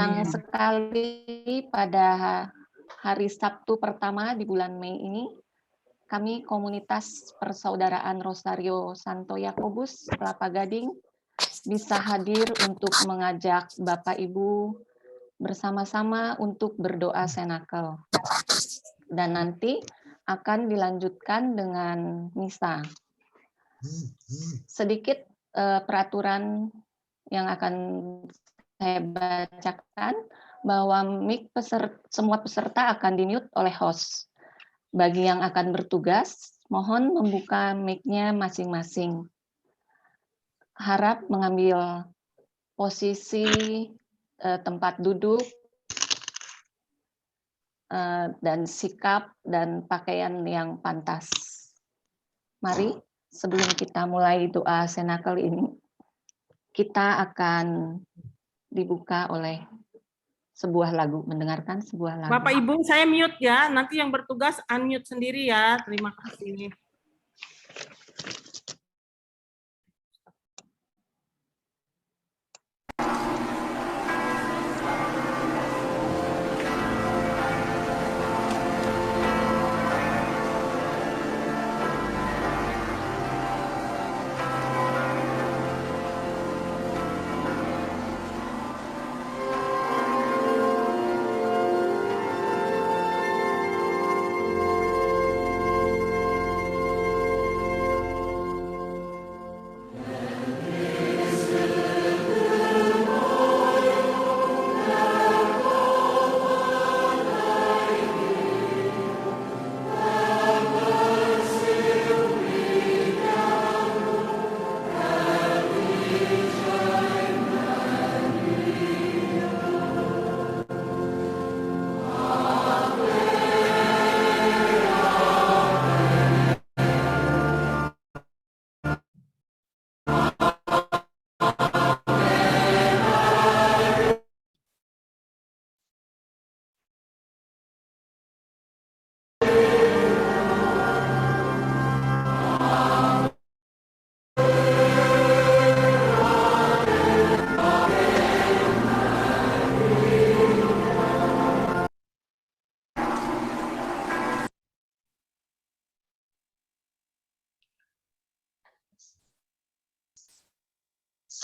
Senang sekali pada hari Sabtu pertama di bulan Mei ini, kami komunitas Persaudaraan Rosario Santo Yakobus Kelapa Gading bisa hadir untuk mengajak Bapak Ibu bersama-sama untuk berdoa senakel. Dan nanti akan dilanjutkan dengan misa. Sedikit peraturan yang akan saya bacakan, bahwa mic semua peserta akan di-mute oleh host. Bagi yang akan bertugas, mohon membuka mic-nya masing-masing. Harap mengambil posisi tempat duduk dan sikap dan pakaian yang pantas. Mari, sebelum kita mulai doa senakel ini, kita akan dibuka oleh sebuah lagu, mendengarkan sebuah lagu. Bapak Ibu, saya mute ya. Nanti yang bertugas unmute sendiri ya. Terima kasih.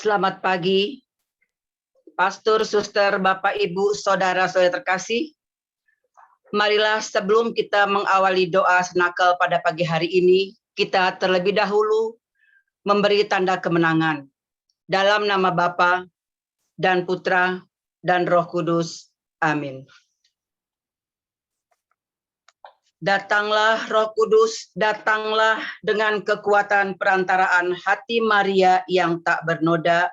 Selamat pagi, Pastor, Suster, Bapak, Ibu, Saudara-saudara terkasih. Marilah sebelum kita mengawali doa senakel pada pagi hari ini, kita terlebih dahulu memberi tanda kemenangan. Dalam nama Bapa dan Putra dan Roh Kudus. Amin. Datanglah Roh Kudus, datanglah dengan kekuatan perantaraan hati Maria yang tak bernoda,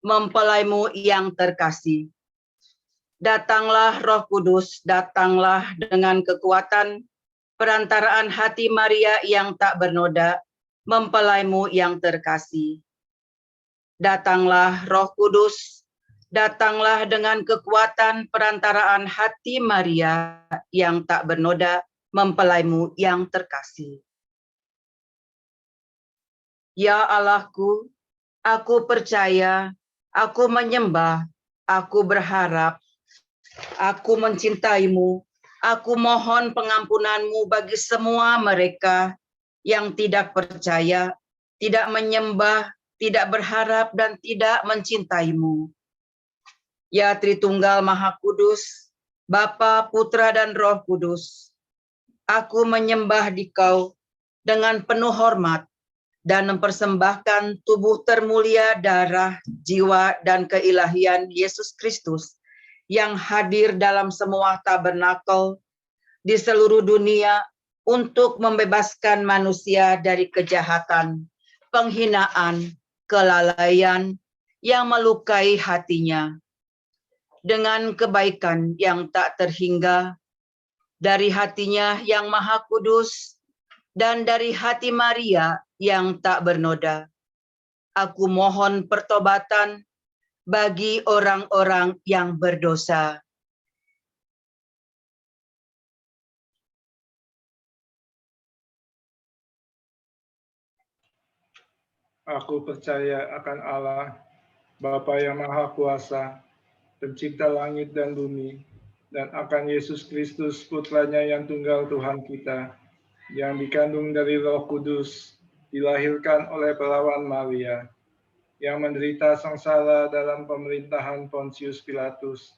mempelaimu yang terkasih. Datanglah Roh Kudus, datanglah dengan kekuatan perantaraan hati Maria yang tak bernoda, mempelaimu yang terkasih. Datanglah Roh Kudus, datanglah dengan kekuatan perantaraan hati Maria yang tak bernoda, mempelaimu yang terkasih. Ya Allahku, aku percaya, aku menyembah, aku berharap, aku mencintaimu, aku mohon pengampunanmu bagi semua mereka yang tidak percaya, tidak menyembah, tidak berharap, dan tidak mencintaimu. Ya Tritunggal Maha Kudus, Bapa, Putra, dan Roh Kudus, aku menyembah Dikau dengan penuh hormat dan mempersembahkan tubuh termulia, darah, jiwa, dan keilahian Yesus Kristus yang hadir dalam semua tabernakel di seluruh dunia untuk membebaskan manusia dari kejahatan, penghinaan, kelalaian yang melukai hatinya, dengan kebaikan yang tak terhingga dari hatinya yang maha kudus dan dari hati Maria yang tak bernoda. Aku mohon pertobatan bagi orang-orang yang berdosa. Aku percaya akan Allah, Bapa yang Maha Kuasa, pencipta langit dan bumi, dan akan Yesus Kristus, putranya yang tunggal Tuhan kita, yang dikandung dari Roh Kudus, dilahirkan oleh perawan Maria, yang menderita sengsara dalam pemerintahan Pontius Pilatus,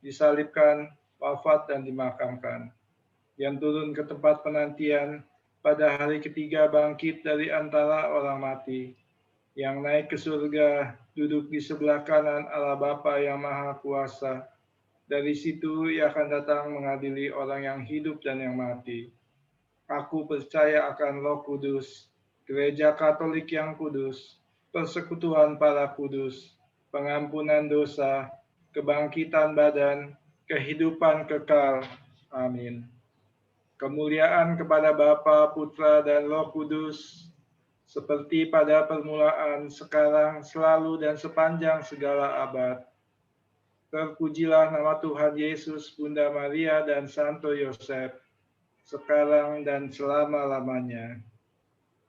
disalibkan, wafat, dan dimakamkan, yang turun ke tempat penantian, pada hari ketiga bangkit dari antara orang mati, yang naik ke surga, duduk di sebelah kanan Allah Bapa yang Maha Kuasa. Dari situ ia akan datang mengadili orang yang hidup dan yang mati. Aku percaya akan Roh Kudus, Gereja Katolik yang kudus, persekutuan para kudus, pengampunan dosa, kebangkitan badan, kehidupan kekal. Amin. Kemuliaan kepada Bapa, Putra, dan Roh Kudus, seperti pada permulaan, sekarang, selalu, dan sepanjang segala abad. Terpujilah nama Tuhan Yesus, Bunda Maria, dan Santo Yosef, sekarang dan selama-lamanya.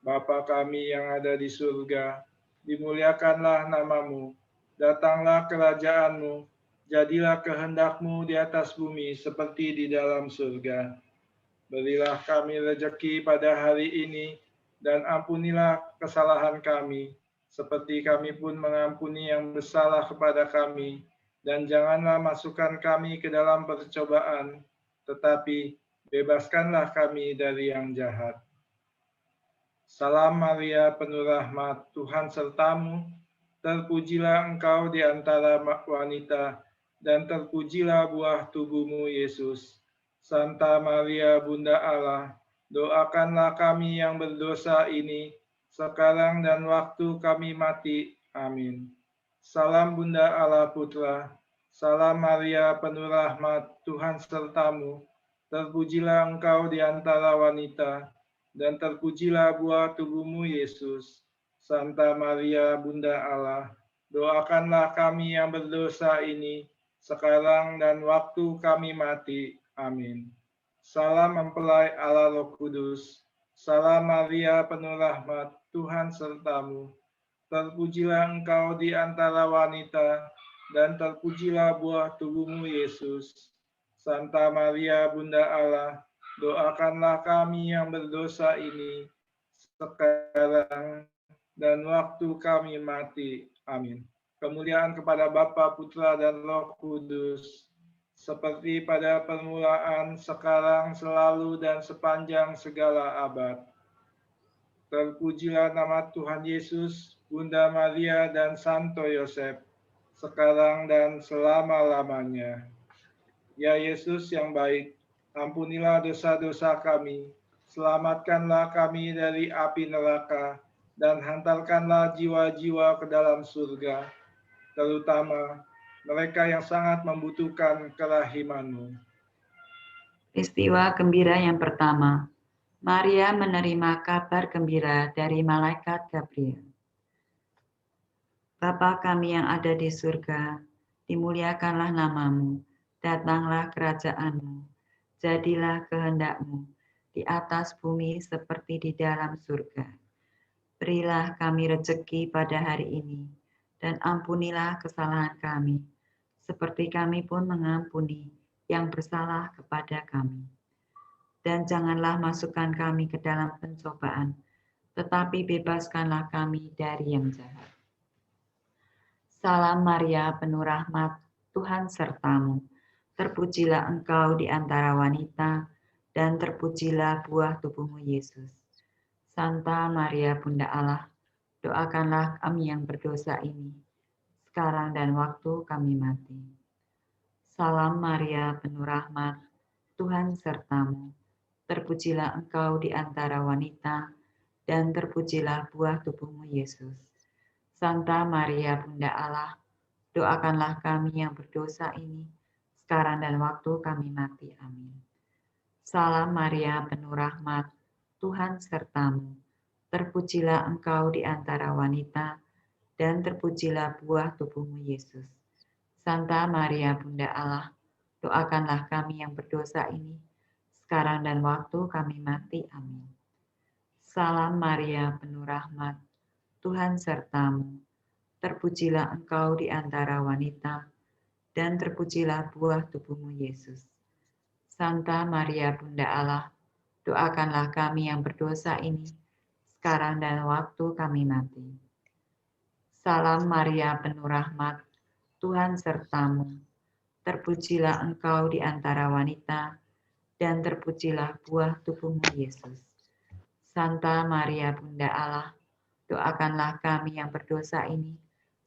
Bapa kami yang ada di surga, dimuliakanlah namamu, datanglah kerajaanmu, jadilah kehendakmu di atas bumi seperti di dalam surga. Berilah kami rejeki pada hari ini, dan ampunilah kesalahan kami, seperti kami pun mengampuni yang bersalah kepada kami. Dan janganlah masukkan kami ke dalam percobaan, tetapi bebaskanlah kami dari yang jahat. Salam Maria, penuh rahmat, Tuhan sertamu, terpujilah engkau di antara wanita, dan terpujilah buah tubuhmu, Yesus. Santa Maria, Bunda Allah, doakanlah kami yang berdosa ini, sekarang dan waktu kami mati. Amin. Salam Bunda Allah Putra, salam Maria, penuh rahmat, Tuhan sertamu, terpujilah engkau di antara wanita, dan terpujilah buah tubuhmu, Yesus. Santa Maria, Bunda Allah, doakanlah kami yang berdosa ini, sekarang dan waktu kami mati. Amin. Salam mempelai Allah Roh Kudus, salam Maria, penuh rahmat, Tuhan sertamu. Terpujilah engkau di antara wanita, dan terpujilah buah tubuhmu, Yesus. Santa Maria, Bunda Allah, doakanlah kami yang berdosa ini, sekarang dan waktu kami mati. Amin. Kemuliaan kepada Bapa, Putra, dan Roh Kudus, seperti pada permulaan, sekarang, selalu, dan sepanjang segala abad. Terpujilah nama Tuhan Yesus, Bunda Maria, dan Santo Yosef, sekarang dan selama-lamanya. Ya Yesus yang baik, ampunilah dosa-dosa kami, selamatkanlah kami dari api neraka, dan hantarkanlah jiwa-jiwa ke dalam surga, terutama mereka yang sangat membutuhkan kerahiman-Mu. Peristiwa gembira yang pertama, Maria menerima kabar gembira dari malaikat Gabriel. Bapa kami yang ada di surga, dimuliakanlah namamu, datanglah kerajaan-Mu, jadilah kehendak-Mu di atas bumi seperti di dalam surga. Berilah kami rezeki pada hari ini, dan ampunilah kesalahan kami, seperti kami pun mengampuni yang bersalah kepada kami. Dan janganlah masukkan kami ke dalam pencobaan, tetapi bebaskanlah kami dari yang jahat. Salam Maria, penuh rahmat, Tuhan sertamu. Terpujilah engkau di antara wanita, dan terpujilah buah tubuhmu, Yesus. Santa Maria, Bunda Allah, doakanlah kami yang berdosa ini, sekarang dan waktu kami mati. Salam Maria, penuh rahmat, Tuhan sertamu. Terpujilah engkau di antara wanita, dan terpujilah buah tubuhmu, Yesus. Santa Maria, Bunda Allah, doakanlah kami yang berdosa ini, sekarang dan waktu kami mati. Amin. Salam Maria, penuh rahmat, Tuhan sertamu. Terpujilah engkau di antara wanita, dan terpujilah buah tubuhmu, Yesus. Santa Maria, Bunda Allah, doakanlah kami yang berdosa ini, sekarang dan waktu kami mati. Amin. Salam Maria, penuh rahmat, Tuhan sertamu. Terpujilah engkau di antara wanita, dan terpujilah buah tubuhmu, Yesus. Santa Maria Bunda Allah, doakanlah kami yang berdosa ini, sekarang dan waktu kami mati. Salam Maria, penuh rahmat, Tuhan sertamu. Terpujilah engkau di antara wanita, dan terpujilah buah tubuhmu, Yesus. Santa Maria Bunda Allah, doakanlah kami yang berdosa ini,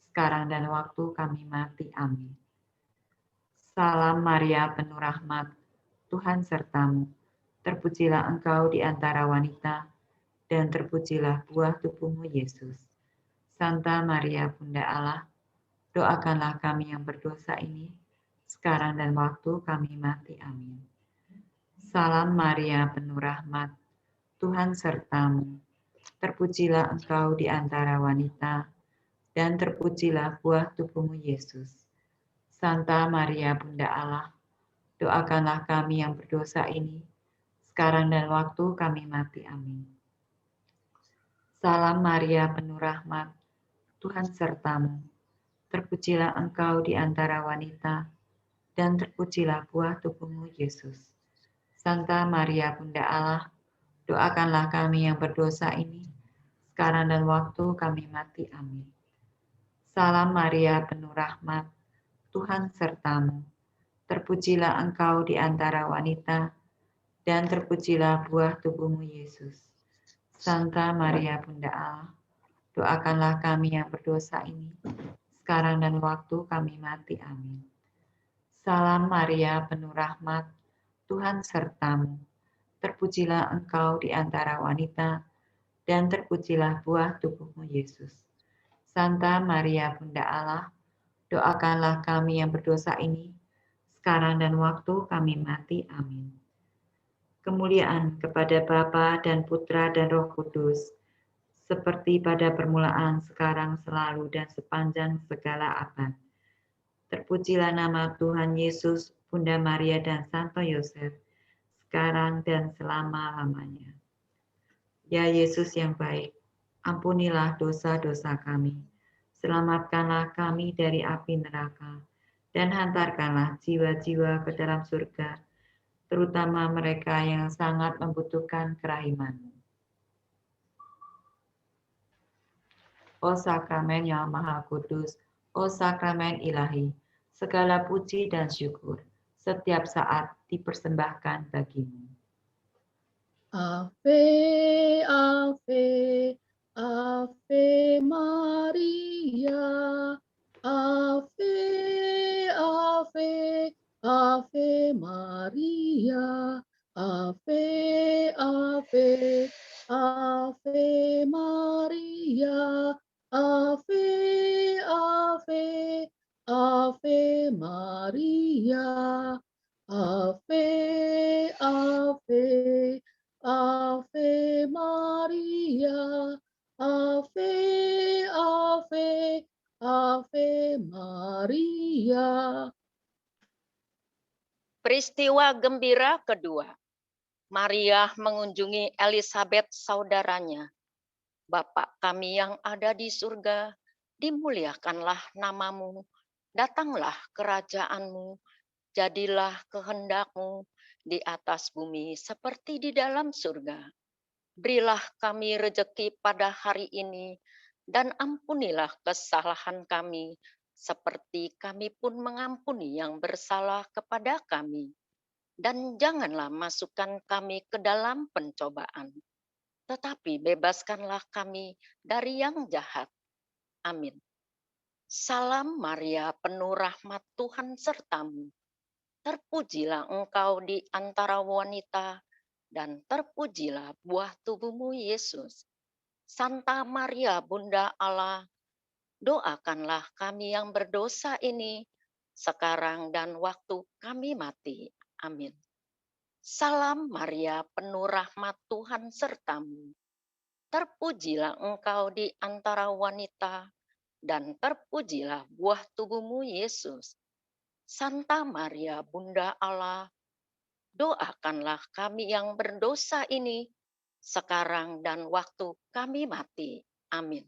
sekarang dan waktu kami mati. Amin. Salam Maria, penuh rahmat, Tuhan sertamu. Terpujilah engkau di antara wanita, dan terpujilah buah tubuhmu, Yesus. Santa Maria Bunda Allah, doakanlah kami yang berdosa ini, sekarang dan waktu kami mati. Amin. Salam Maria, penuh rahmat, Tuhan sertamu. Terpujilah engkau di antara wanita, dan terpujilah buah tubuhmu, Yesus. Santa Maria Bunda Allah, doakanlah kami yang berdosa ini, sekarang dan waktu kami mati. Amin. Salam Maria, penuh rahmat, Tuhan sertamu. Terpujilah engkau di antara wanita, dan terpujilah buah tubuhmu, Yesus. Santa Maria Bunda Allah, doakanlah kami yang berdosa ini, sekarang dan waktu kami mati. Amin. Salam Maria, penuh rahmat, Tuhan sertamu. Terpujilah engkau di antara wanita, dan terpujilah buah tubuhmu, Yesus. Santa Maria Bunda Allah, doakanlah kami yang berdosa ini, sekarang dan waktu kami mati. Amin. Salam Maria, penuh rahmat, Tuhan sertamu. Terpujilah engkau di antara wanita, dan terpujilah buah tubuhmu, Yesus. Santa Maria Bunda Allah, doakanlah kami yang berdosa ini, sekarang dan waktu kami mati. Amin. Kemuliaan kepada Bapa dan Putra dan Roh Kudus, seperti pada permulaan, sekarang, selalu, dan sepanjang segala abad. Terpujilah nama Tuhan Yesus, Bunda Maria, dan Santo Yosef, sekarang dan selama-lamanya. Ya Yesus yang baik, ampunilah dosa-dosa kami, selamatkanlah kami dari api neraka, dan hantarkanlah jiwa-jiwa ke dalam surga, terutama mereka yang sangat membutuhkan kerahiman-Mu. O sakramen yang maha kudus, o sakramen ilahi, segala puji dan syukur setiap saat dipersembahkan bagimu. Ave, Ave, Ave Maria, Ave, Ave, Ave Maria, Ave, Ave, Ave Maria, Ave, Ave, Ave Maria, Ave, Ave, Ave Maria, Ave, Ave, Ave Maria. Peristiwa gembira kedua. Maria mengunjungi Elizabeth saudaranya. Bapa kami yang ada di surga, dimuliakanlah namamu, datanglah kerajaanmu, jadilah kehendak-Mu di atas bumi seperti di dalam surga. Berilah kami rejeki pada hari ini, dan ampunilah kesalahan kami, seperti kami pun mengampuni yang bersalah kepada kami. Dan janganlah masukkan kami ke dalam pencobaan, tetapi bebaskanlah kami dari yang jahat. Amin. Salam Maria, penuh rahmat, Tuhan sertamu. Terpujilah engkau di antara wanita, dan terpujilah buah tubuhmu, Yesus. Santa Maria, Bunda Allah, doakanlah kami yang berdosa ini, sekarang dan waktu kami mati. Amin. Salam Maria, penuh rahmat, Tuhan sertamu. Terpujilah engkau di antara wanita, dan terpujilah buah tubuhmu, Yesus. Santa Maria, Bunda Allah, doakanlah kami yang berdosa ini, sekarang dan waktu kami mati. Amin.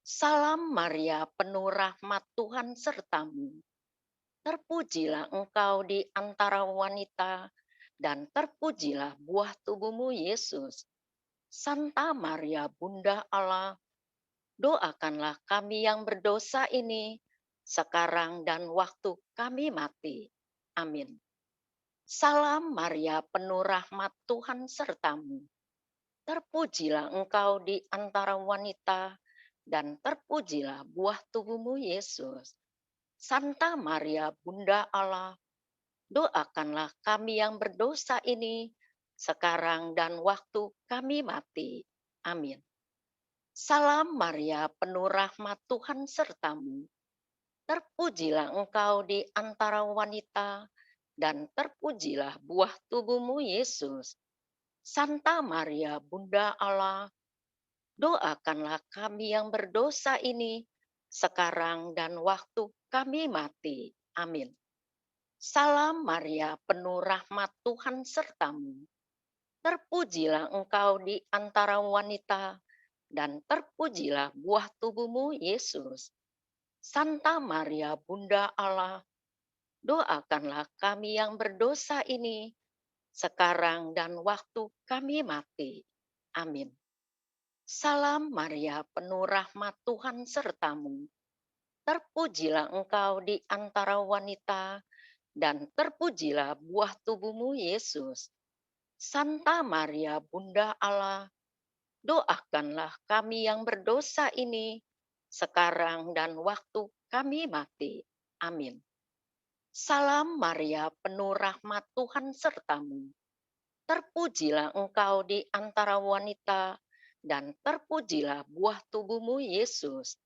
Salam Maria, penuh rahmat, Tuhan sertamu. terpujilah engkau di antara wanita, dan terpujilah buah tubuhmu, Yesus. Santa Maria, Bunda Allah, doakanlah kami yang berdosa ini, sekarang dan waktu kami mati. Amin. Salam Maria, penuh rahmat, Tuhan sertamu. Terpujilah engkau di antara wanita, dan terpujilah buah tubuhmu, Yesus. Santa Maria, Bunda Allah, doakanlah kami yang berdosa ini, sekarang dan waktu kami mati. Amin. Salam Maria, penuh rahmat, Tuhan sertamu. Terpujilah engkau di antara wanita, dan terpujilah buah tubuhmu, Yesus. Santa Maria, Bunda Allah, doakanlah kami yang berdosa ini, sekarang dan waktu kami mati. Amin. Salam Maria, penuh rahmat, Tuhan sertamu. Terpujilah engkau di antara wanita, dan terpujilah buah tubuhmu, Yesus. Santa Maria, Bunda Allah, doakanlah kami yang berdosa ini, sekarang dan waktu kami mati. Amin. Salam Maria, penuh rahmat, Tuhan sertamu. Terpujilah engkau di antara wanita, dan terpujilah buah tubuhmu, Yesus. Santa Maria, Bunda Allah, doakanlah kami yang berdosa ini, sekarang dan waktu kami mati. Amin. Salam Maria, penuh rahmat, Tuhan sertamu. Terpujilah engkau di antara wanita, dan terpujilah buah tubuhmu, Yesus.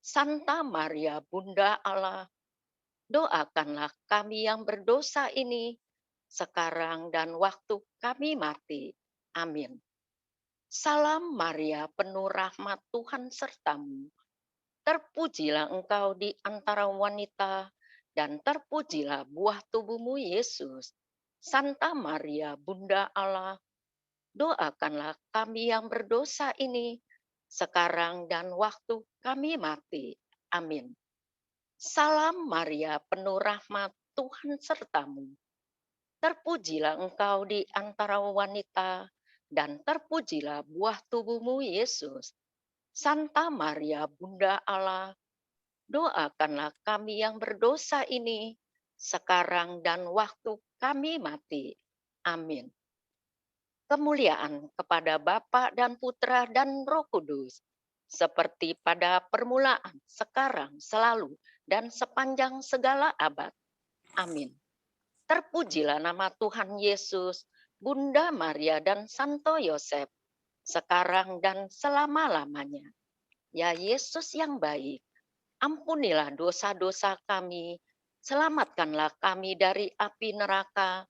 Santa Maria, Bunda Allah, doakanlah kami yang berdosa ini, sekarang dan waktu kami mati. Amin. Salam Maria, penuh rahmat, Tuhan sertamu. Terpujilah engkau di antara wanita, dan terpujilah buah tubuhmu, Yesus. Santa Maria, Bunda Allah, doakanlah kami yang berdosa ini, sekarang dan waktu kami mati. Amin. Salam Maria, penuh rahmat, Tuhan sertamu. Terpujilah engkau di antara wanita, dan terpujilah buah tubuhmu, Yesus. Santa Maria, Bunda Allah, doakanlah kami yang berdosa ini, sekarang dan waktu kami mati. Amin. Kemuliaan kepada Bapa dan Putra dan Roh Kudus, seperti pada permulaan, sekarang, selalu, dan sepanjang segala abad. Amin. Terpujilah nama Tuhan Yesus, Bunda Maria dan Santo Yosef, sekarang dan selama-lamanya. Ya Yesus yang baik, ampunilah dosa-dosa kami, selamatkanlah kami dari api neraka,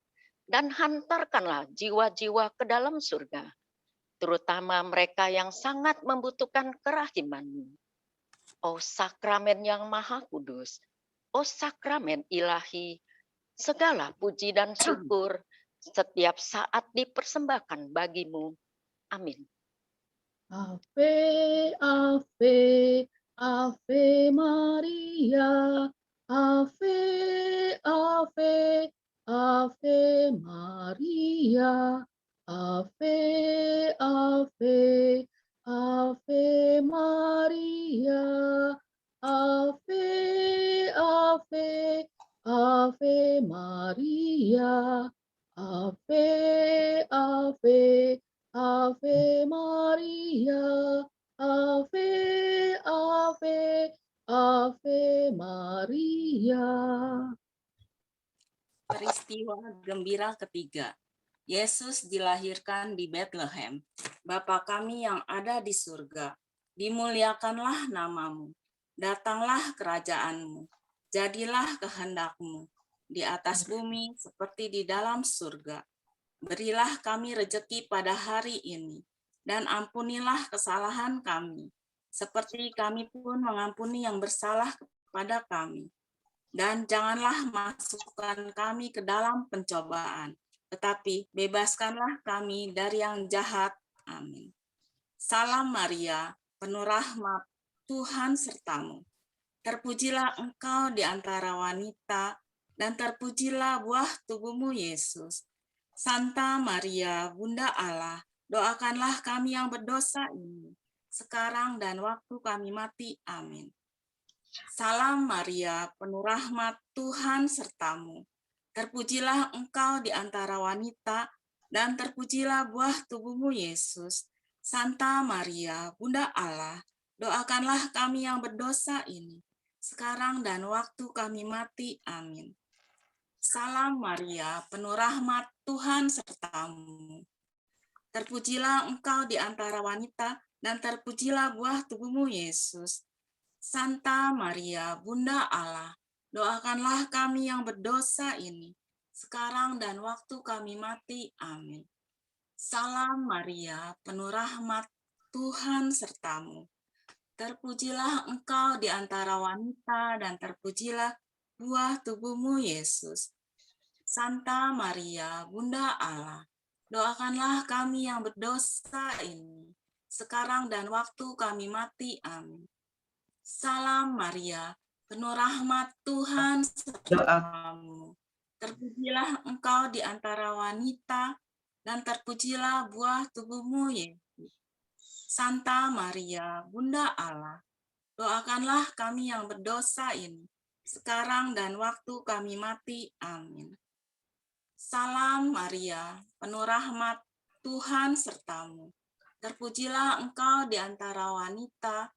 dan hantarkanlah jiwa-jiwa ke dalam surga, terutama mereka yang sangat membutuhkan kerahiman-Mu. O sakramen yang maha kudus, o sakramen ilahi, segala puji dan syukur setiap saat dipersembahkan bagi-Mu. Amin. Ave, Ave, Ave Maria, Ave, Ave, Ave Maria, Ave, Ave, Ave Maria, Ave, Ave, Ave Maria, Ave, Ave, Ave Maria, Ave, Ave, Ave Maria. Peristiwa gembira ketiga. Yesus dilahirkan di Bethlehem. Bapa kami yang ada di surga, dimuliakanlah nama-Mu. Datanglah kerajaan-Mu. Jadilah kehendak-Mu di atas bumi seperti di dalam surga. Berilah kami rejeki pada hari ini, dan ampunilah kesalahan kami, seperti kami pun mengampuni yang bersalah kepada kami. Dan janganlah masukkan kami ke dalam pencobaan, tetapi bebaskanlah kami dari yang jahat. Amin. Salam Maria, penuh rahmat, Tuhan sertamu. Terpujilah engkau di antara wanita, dan terpujilah buah tubuhmu, Yesus. Santa Maria, Bunda Allah, doakanlah kami yang berdosa ini, sekarang dan waktu kami mati. Amin. Salam Maria, penuh rahmat, Tuhan sertamu. Terpujilah engkau di antara wanita, dan terpujilah buah tubuhmu, Yesus. Santa Maria, Bunda Allah, doakanlah kami yang berdosa ini, sekarang dan waktu kami mati. Amin. Salam Maria, penuh rahmat, Tuhan sertamu. Terpujilah engkau di antara wanita, dan terpujilah buah tubuhmu, Yesus. Santa Maria, Bunda Allah, doakanlah kami yang berdosa ini, sekarang dan waktu kami mati. Amin. Salam Maria, penuh rahmat, Tuhan sertamu. Terpujilah engkau di antara wanita, dan terpujilah buah tubuhmu, Yesus. Santa Maria, Bunda Allah, doakanlah kami yang berdosa ini, sekarang dan waktu kami mati. Amin. Salam Maria, penuh rahmat, Tuhan sertamu. Terpujilah engkau di antara wanita, dan terpujilah buah tubuhmu, Yesus. Santa Maria, Bunda Allah, doakanlah kami yang berdosa ini, sekarang dan waktu kami mati. Amin. Salam Maria, penuh rahmat, Tuhan sertamu. Terpujilah engkau di antara wanita,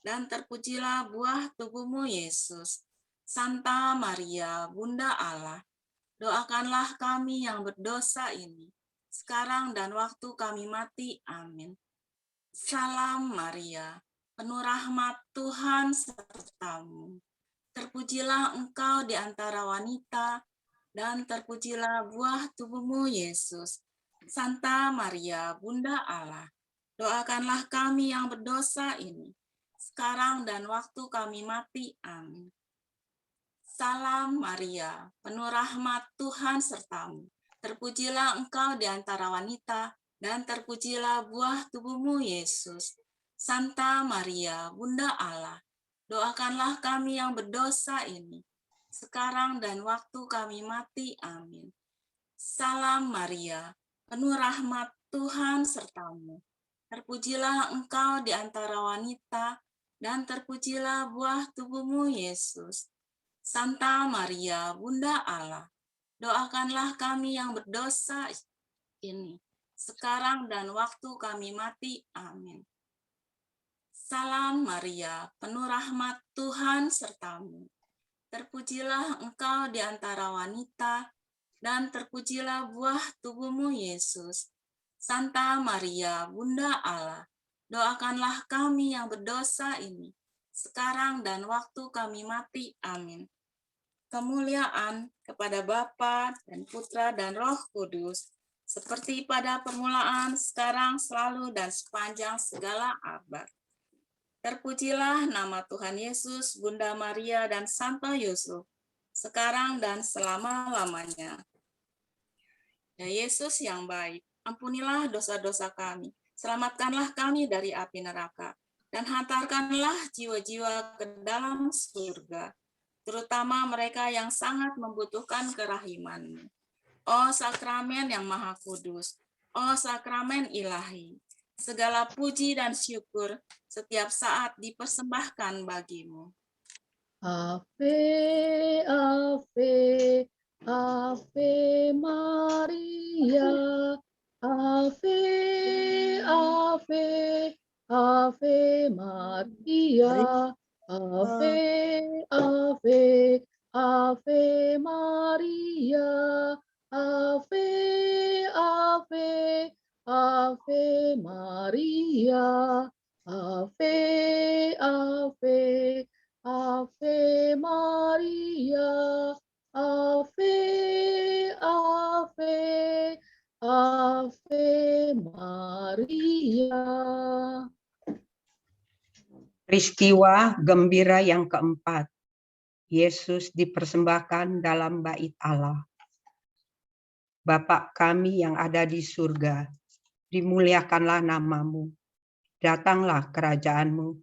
dan terpujilah buah tubuhmu, Yesus. Santa Maria, Bunda Allah, doakanlah kami yang berdosa ini, sekarang dan waktu kami mati. Amin. Salam Maria, penuh rahmat, Tuhan sertamu. Terpujilah engkau di antara wanita, dan terpujilah buah tubuhmu, Yesus. Santa Maria, Bunda Allah, doakanlah kami yang berdosa ini, sekarang dan waktu kami mati. Amin. Salam Maria, penuh rahmat, Tuhan sertamu. Terpujilah engkau di antara wanita, dan terpujilah buah tubuhmu, Yesus. Santa Maria, Bunda Allah, doakanlah kami yang berdosa ini, sekarang dan waktu kami mati. Amin. Salam Maria, penuh rahmat, Tuhan sertamu. Terpujilah engkau di antara wanita, dan terpujilah buah tubuhmu, Yesus. Santa Maria, Bunda Allah, doakanlah kami yang berdosa ini, sekarang dan waktu kami mati. Amin. Salam Maria, penuh rahmat, Tuhan sertamu. Terpujilah engkau di antara wanita, dan terpujilah buah tubuhmu, Yesus. Santa Maria, Bunda Allah, doakanlah kami yang berdosa ini, sekarang dan waktu kami mati. Amin. Kemuliaan kepada Bapa dan Putra dan Roh Kudus, seperti pada permulaan, sekarang, selalu, dan sepanjang segala abad. Terpujilah nama Tuhan Yesus, Bunda Maria, dan Santo Yusuf, sekarang dan selama-lamanya. Ya Yesus yang baik, ampunilah dosa-dosa kami, selamatkanlah kami dari api neraka, dan hantarkanlah jiwa-jiwa ke dalam surga, terutama mereka yang sangat membutuhkan kerahiman-Mu. Oh sakramen yang maha kudus, oh sakramen ilahi, segala puji dan syukur setiap saat dipersembahkan bagi-Mu. Ave, Ave, Ave Maria, Ave, Ave, Ave Maria, Ave, Ave, Ave Maria, Ave, Ave, Ave Maria, Ave, Ave, Ave Maria, Ave, Ave, Ave Maria. Peristiwa gembira yang keempat, Yesus dipersembahkan dalam bait Allah. Bapa kami yang ada di surga, dimuliakanlah nama-Mu, datanglah kerajaan-Mu,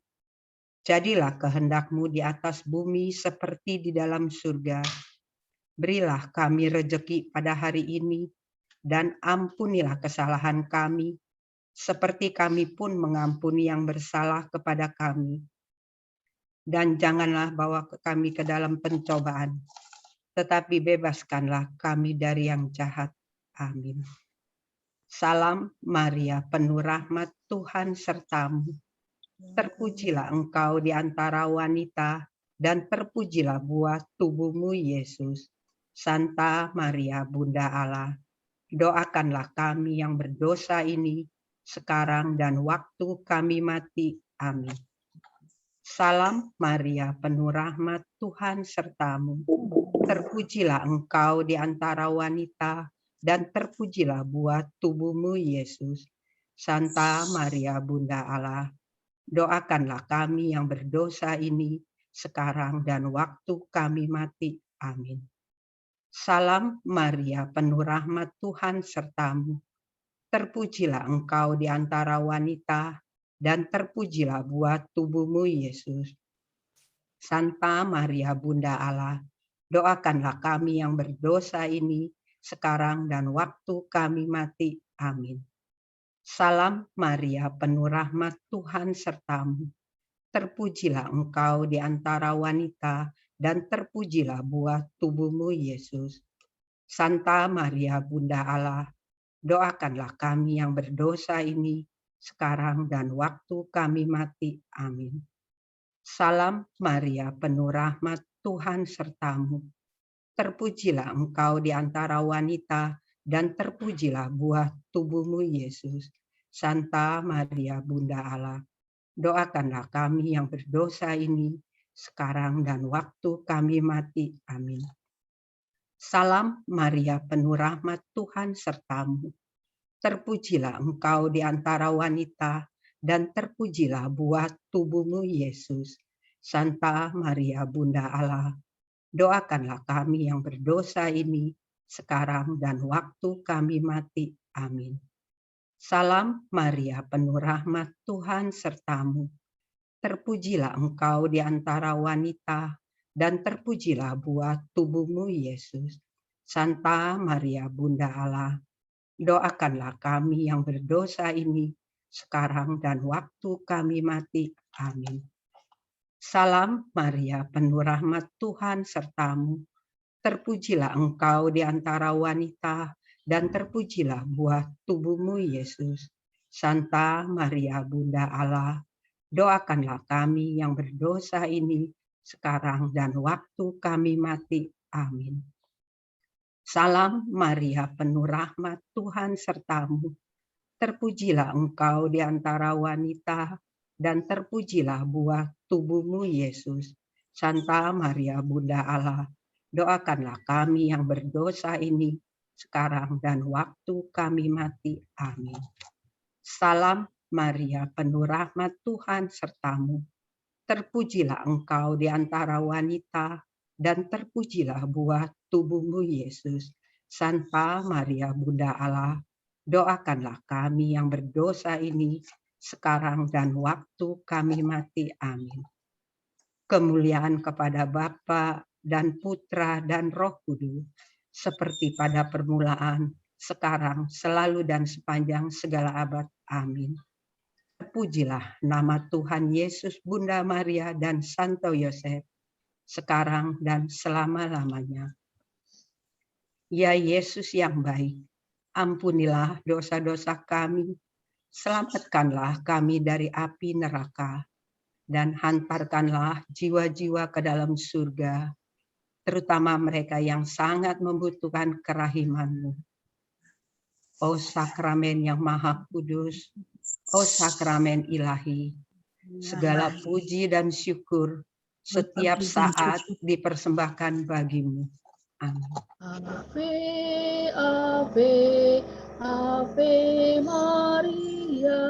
jadilah kehendak-Mu di atas bumi seperti di dalam surga. Berilah kami rejeki pada hari ini, dan ampunilah kesalahan kami, seperti kami pun mengampuni yang bersalah kepada kami. Dan janganlah bawa kami ke dalam pencobaan, tetapi bebaskanlah kami dari yang jahat. Amin. Salam Maria, penuh rahmat, Tuhan sertamu. Terpujilah engkau di antara wanita, dan terpujilah buah tubuhmu, Yesus. Santa Maria, Bunda Allah, doakanlah kami yang berdosa ini, sekarang dan waktu kami mati. Amin. Salam Maria, penuh rahmat, Tuhan sertamu. Terpujilah engkau di antara wanita, dan terpujilah buah tubuhmu, Yesus. Santa Maria, Bunda Allah, doakanlah kami yang berdosa ini, sekarang dan waktu kami mati. Amin. Salam Maria, penuh rahmat, Tuhan sertamu. Terpujilah engkau di antara wanita, dan terpujilah buah tubuhmu, Yesus. Santa Maria, Bunda Allah, doakanlah kami yang berdosa ini, sekarang dan waktu kami mati. Amin. Salam Maria, penuh rahmat, Tuhan sertamu. Terpujilah engkau di antara wanita, dan terpujilah buah tubuhmu, Yesus. Santa Maria, Bunda Allah, doakanlah kami yang berdosa ini, sekarang dan waktu kami mati. Amin. Salam Maria, penuh rahmat, Tuhan sertamu. Terpujilah engkau di antara wanita, dan terpujilah buah tubuhmu, Yesus. Santa Maria, Bunda Allah, doakanlah kami yang berdosa ini, sekarang dan waktu kami mati. Amin. Salam Maria, penuh rahmat, Tuhan sertamu. Terpujilah engkau di antara wanita, dan terpujilah buah tubuhmu, Yesus. Santa Maria, Bunda Allah, doakanlah kami yang berdosa ini, sekarang dan waktu kami mati. Amin. Salam Maria, penuh rahmat, Tuhan sertamu. Terpujilah engkau di antara wanita, dan terpujilah buah tubuhmu, Yesus. Santa Maria, Bunda Allah, doakanlah kami yang berdosa ini, sekarang dan waktu kami mati. Amin. Salam Maria, penuh rahmat, Tuhan sertamu. Terpujilah engkau di antara wanita, dan terpujilah buah tubuhmu, Yesus. Santa Maria, Bunda Allah, doakanlah kami yang berdosa ini, sekarang dan waktu kami mati. Amin. Salam Maria, penuh rahmat, Tuhan sertamu. Terpujilah engkau di antara wanita, dan terpujilah buah tubuhmu, Yesus. Santa Maria, Bunda Allah, doakanlah kami yang berdosa ini, sekarang dan waktu kami mati. Amin. Salam Maria, penuh rahmat, Tuhan sertamu. Terpujilah engkau di antara wanita, dan terpujilah buah tubuhmu, Yesus. Santa Maria, Bunda Allah, doakanlah kami yang berdosa ini, sekarang dan waktu kami mati. Amin. Kemuliaan kepada Bapa dan Putra dan Roh Kudus, seperti pada permulaan, sekarang, selalu dan sepanjang segala abad. Amin. Terpujilah nama Tuhan Yesus, Bunda Maria, dan Santo Yosef, sekarang dan selama-lamanya. Ya Yesus yang baik, ampunilah dosa-dosa kami, selamatkanlah kami dari api neraka, dan hantarkanlah jiwa-jiwa ke dalam surga, terutama mereka yang sangat membutuhkan kerahiman-Mu. O sakramen yang maha kudus, o sakramen ilahi, segala puji dan syukur setiap saat dipersembahkan bagimu. Amin. Ave, Ave, Ave Maria,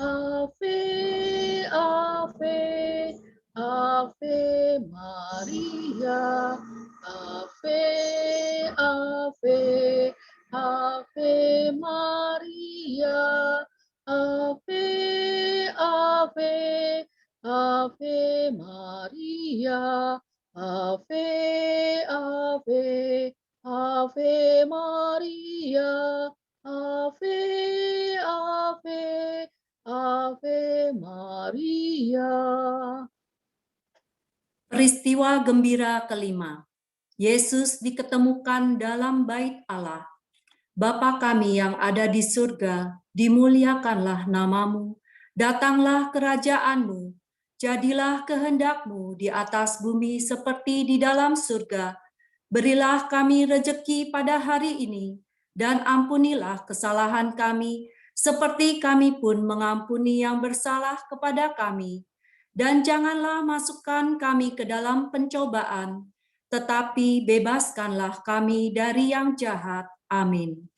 Ave, Ave, Ave Maria, Ave, Ave, Ave Maria, Ave, Ave, Ave Maria, Ave, Ave, Ave Maria, Ave, Ave, Ave Maria. Peristiwa gembira kelima. Yesus diketemukan dalam bait Allah. Bapa kami yang ada di surga, dimuliakanlah namamu, datanglah kerajaanmu, jadilah kehendakmu di atas bumi seperti di dalam surga. Berilah kami rejeki pada hari ini, dan ampunilah kesalahan kami, seperti kami pun mengampuni yang bersalah kepada kami. Dan janganlah masukkan kami ke dalam pencobaan, tetapi bebaskanlah kami dari yang jahat. Amin.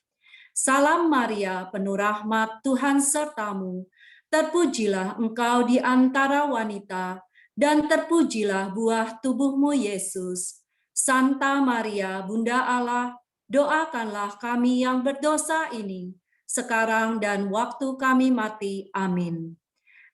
Salam Maria, penuh rahmat, Tuhan sertamu. Terpujilah engkau di antara wanita, dan terpujilah buah tubuhmu, Yesus. Santa Maria, Bunda Allah, doakanlah kami yang berdosa ini, sekarang dan waktu kami mati. Amin.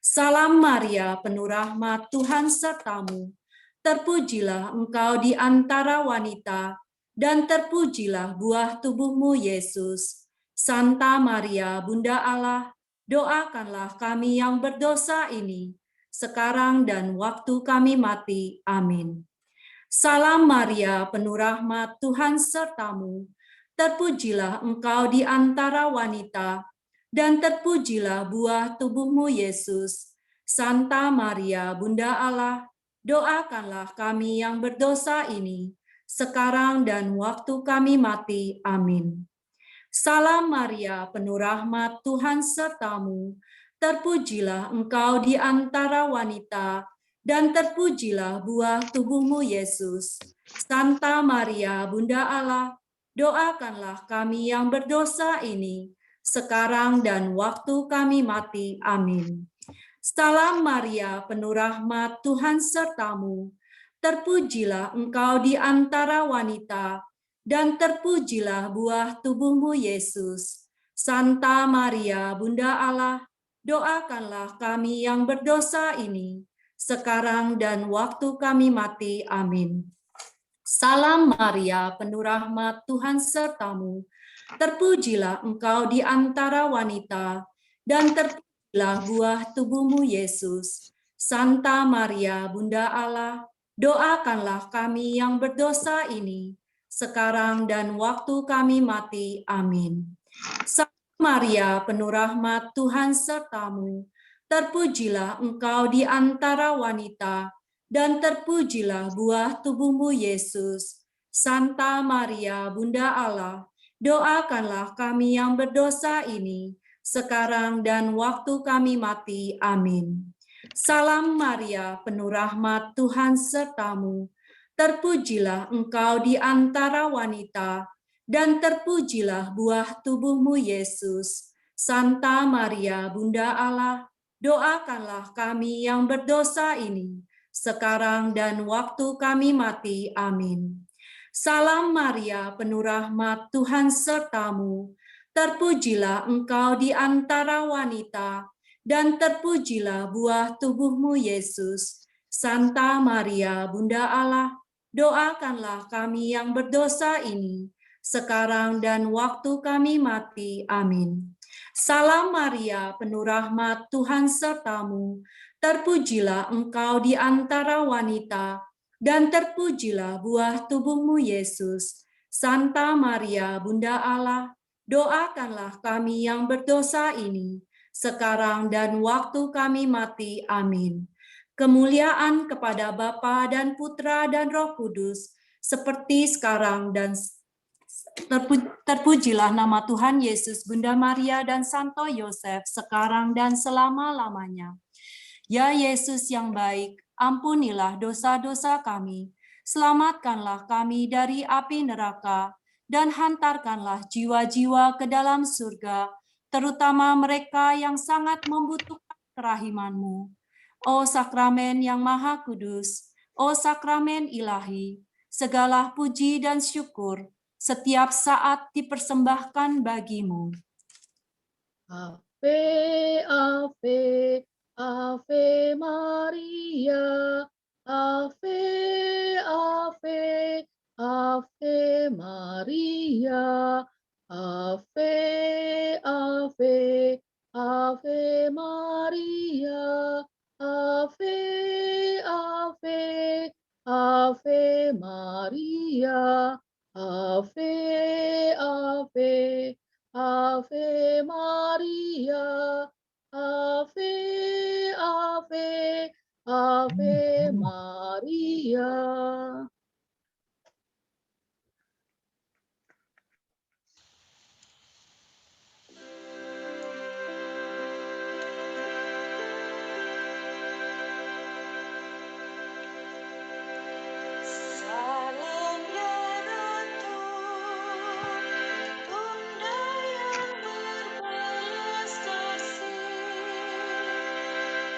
Salam Maria, penuh rahmat, Tuhan sertamu. Terpujilah engkau di antara wanita, dan terpujilah buah tubuhmu, Yesus. Santa Maria, Bunda Allah, doakanlah kami yang berdosa ini, sekarang dan waktu kami mati. Amin. Salam Maria, penuh rahmat, Tuhan sertamu. Terpujilah engkau di antara wanita, dan terpujilah buah tubuhmu, Yesus. Santa Maria, Bunda Allah, doakanlah kami yang berdosa ini, sekarang dan waktu kami mati. Amin. Salam Maria, penuh rahmat, Tuhan sertamu. Terpujilah engkau di antara wanita, dan terpujilah buah tubuhmu, Yesus. Santa Maria, Bunda Allah, doakanlah kami yang berdosa ini, sekarang dan waktu kami mati. Amin. Salam Maria, penuh rahmat, Tuhan sertamu. Terpujilah engkau di antara wanita, dan terpujilah buah tubuhmu, Yesus. Santa Maria, Bunda Allah, doakanlah kami yang berdosa ini, sekarang dan waktu kami mati. Amin. Salam Maria, penuh rahmat, Tuhan sertamu. Terpujilah engkau di antara wanita, dan terpujilah buah tubuhmu, Yesus. Santa Maria, Bunda Allah, doakanlah kami yang berdosa ini, sekarang dan waktu kami mati. Amin. Salam Maria, penuh rahmat, Tuhan sertamu. Terpujilah engkau di antara wanita, dan terpujilah buah tubuhmu, Yesus. Santa Maria, Bunda Allah, doakanlah kami yang berdosa ini, sekarang dan waktu kami mati. Amin. Salam Maria, penuh rahmat, Tuhan sertamu. Terpujilah engkau di antara wanita, dan terpujilah buah tubuhmu, Yesus. Santa Maria, Bunda Allah, doakanlah kami yang berdosa ini, sekarang dan waktu kami mati. Amin. Salam Maria, penuh rahmat, Tuhan sertamu. Terpujilah engkau di antara wanita, dan terpujilah buah tubuhmu, Yesus. Santa Maria, Bunda Allah, doakanlah kami yang berdosa ini, sekarang dan waktu kami mati. Amin. Salam Maria, penuh rahmat, Tuhan sertamu. Terpujilah engkau di antara wanita, dan terpujilah buah tubuhmu, Yesus. Santa Maria, Bunda Allah, doakanlah kami yang berdosa ini, sekarang dan waktu kami mati. Amin. Kemuliaan kepada Bapa dan Putra dan Roh Kudus, seperti sekarang dan terpujilah nama Tuhan Yesus, Bunda Maria dan Santo Yosef, sekarang dan selama-lamanya. Ya Yesus yang baik, ampunilah dosa-dosa kami, selamatkanlah kami dari api neraka, dan hantarkanlah jiwa-jiwa ke dalam surga, terutama mereka yang sangat membutuhkan kerahiman-Mu. O sakramen yang maha kudus, o sakramen ilahi, segala puji dan syukur setiap saat dipersembahkan bagimu. Ave, Ave, Ave Maria, Ave, Ave, Ave Maria. Ave, Ave, Ave Maria. Ave, Ave, Ave Maria. Ave, Ave, Ave Maria. Ave, Ave, Ave Maria. Salam ya Ratu, Bunda yang berbelas kasih,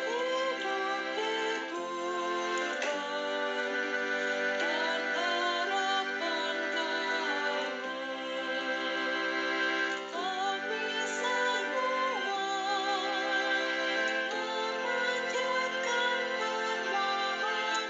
hidup hiburkan dan harapan kami semua memanjatkan permohonan.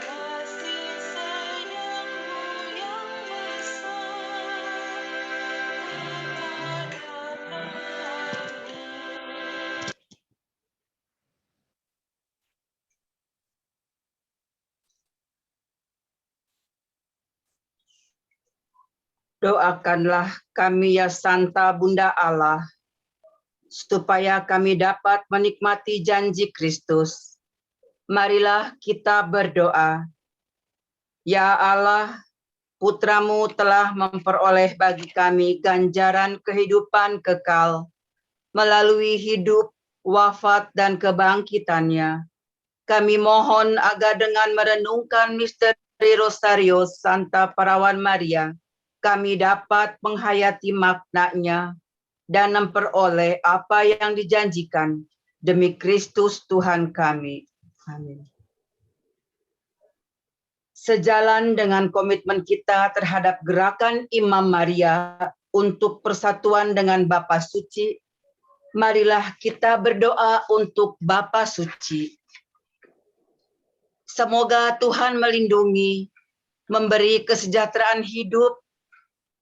Kasih sayangmu yang besar kepada kami. Doakanlah kami ya Santa Bunda Allah, supaya kami dapat menikmati janji Kristus. Marilah kita berdoa. Ya Allah, Putramu telah memperoleh bagi kami ganjaran kehidupan kekal melalui hidup, wafat, dan kebangkitannya. Kami mohon agar dengan merenungkan misteri Rosario Santa Perawan Maria, kami dapat menghayati maknanya dan memperoleh apa yang dijanjikan demi Kristus Tuhan kami. Amin. Sejalan dengan komitmen kita terhadap gerakan Imam Maria untuk persatuan dengan Bapa Suci, marilah kita berdoa untuk Bapa Suci. Semoga Tuhan melindungi, memberi kesejahteraan hidup,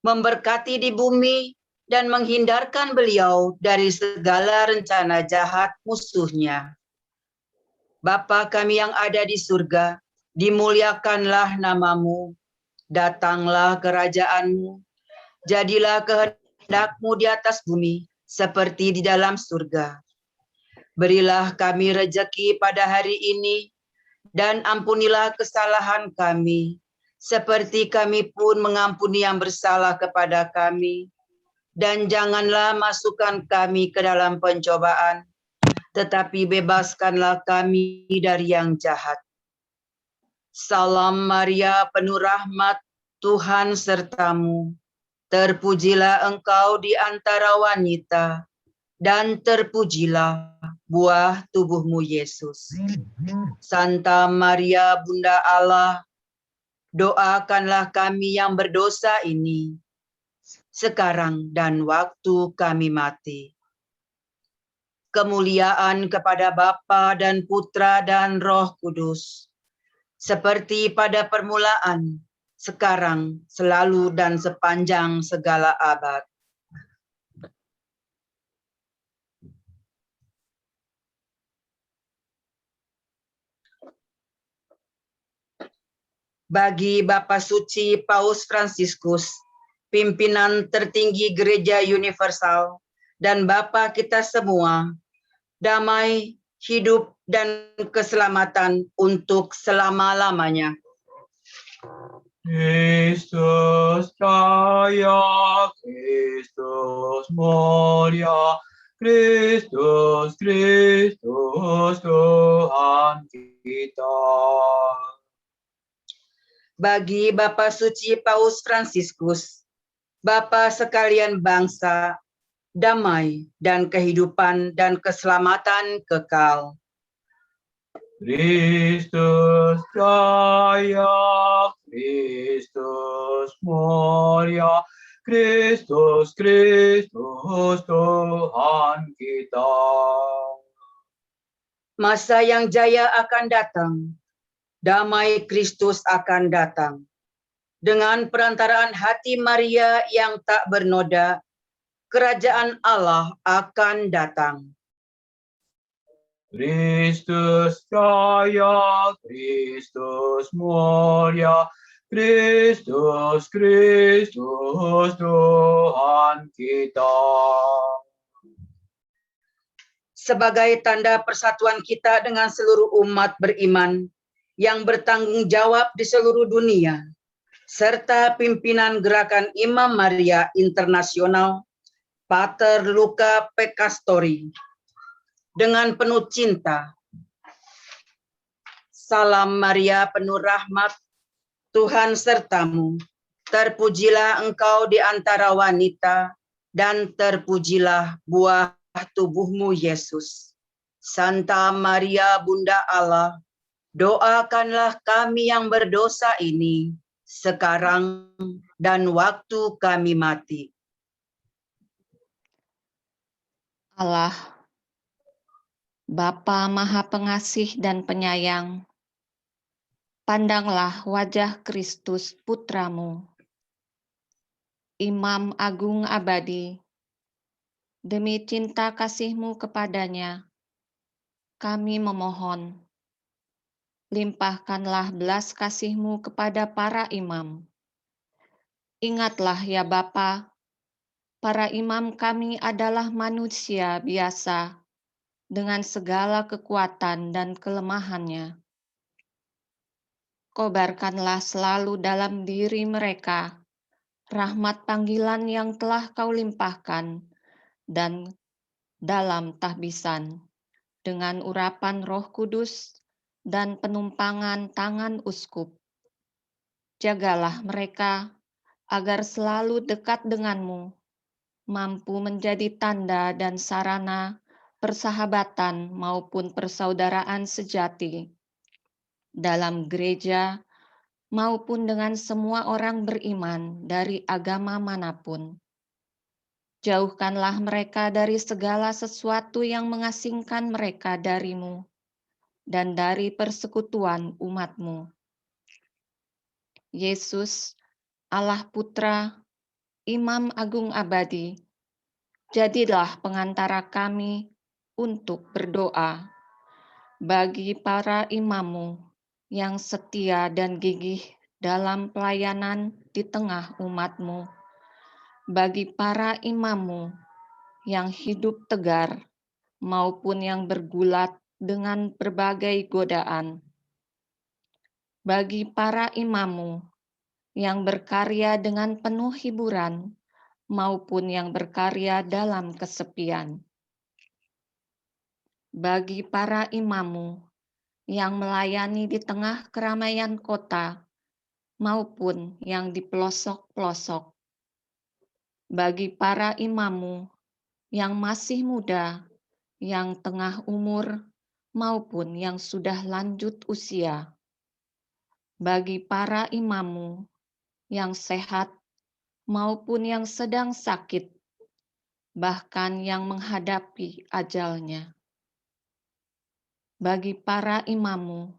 memberkati di bumi, dan menghindarkan beliau dari segala rencana jahat musuhnya. Bapa kami yang ada di surga, dimuliakanlah namamu, datanglah kerajaanmu, jadilah kehendakmu di atas bumi, seperti di dalam surga. Berilah kami rejeki pada hari ini, dan ampunilah kesalahan kami, seperti kami pun mengampuni yang bersalah kepada kami. Dan janganlah masukkan kami ke dalam pencobaan, tetapi bebaskanlah kami dari yang jahat. Salam Maria, penuh rahmat, Tuhan sertamu. Terpujilah engkau di antara wanita, dan terpujilah buah tubuhmu Yesus. Santa Maria, Bunda Allah, doakanlah kami yang berdosa ini, sekarang dan waktu kami mati. Kemuliaan kepada Bapa dan Putra dan Roh Kudus, seperti pada permulaan, sekarang, selalu, dan sepanjang segala abad. Bagi Bapa Suci Paus Fransiskus, pimpinan tertinggi Gereja Universal, dan Bapa kita semua, damai, hidup, dan keselamatan untuk selama-lamanya. Kristus Raya, Kristus Mulia, Kristus, Kristus Tuhan kita. bagi Bapak Suci Paus Fransiskus, Bapak sekalian bangsa, damai dan kehidupan dan keselamatan kekal. Kristus Jaya, Kristus Mulia, Kristus, Kristus Tuhan kita. Masa yang jaya akan datang, damai Kristus akan datang. Dengan perantaraan hati Maria yang tak bernoda, kerajaan Allah akan datang. Kristus Jaya, Kristus Mulia, Kristus, Kristus Tuhan kita. Sebagai tanda persatuan kita dengan seluruh umat beriman yang bertanggung jawab di seluruh dunia, serta pimpinan Gerakan Imam Maria Internasional, Pater Luca Pecastori, dengan penuh cinta. Salam Maria penuh rahmat, Tuhan sertamu. Terpujilah engkau di antara wanita, dan terpujilah buah tubuhmu Yesus. Santa Maria Bunda Allah, doakanlah kami yang berdosa ini, sekarang dan waktu kami mati. Allah, Bapa Maha Pengasih dan Penyayang, pandanglah wajah Kristus Putramu, Imam Agung Abadi. Demi cinta kasih-Mu kepadanya, kami memohon, limpahkanlah belas kasih-Mu kepada para imam. Ingatlah ya Bapa, para imam kami adalah manusia biasa dengan segala kekuatan dan kelemahannya. Kobarkanlah selalu dalam diri mereka rahmat panggilan yang telah Kau limpahkan dan dalam tahbisan dengan urapan Roh Kudus dan penumpangan tangan uskup. Jagalah mereka agar selalu dekat dengan-Mu, mampu menjadi tanda dan sarana persahabatan maupun persaudaraan sejati dalam gereja maupun dengan semua orang beriman dari agama manapun. Jauhkanlah mereka dari segala sesuatu yang mengasingkan mereka dari-Mu dan dari persekutuan umat-Mu. Yesus, Allah Putra, Imam Agung Abadi, jadilah pengantara kami untuk berdoa bagi para imam-Mu yang setia dan gigih dalam pelayanan di tengah umat-Mu, bagi para imam-Mu yang hidup tegar maupun yang bergulat dengan berbagai godaan, bagi para imam-Mu yang berkarya dengan penuh hiburan maupun yang berkarya dalam kesepian, bagi para imam-Mu yang melayani di tengah keramaian kota maupun yang di pelosok-pelosok, bagi para imam-Mu yang masih muda, yang tengah umur, maupun yang sudah lanjut usia, bagi para imam-Mu yang sehat maupun yang sedang sakit, bahkan yang menghadapi ajalnya, bagi para imam-Mu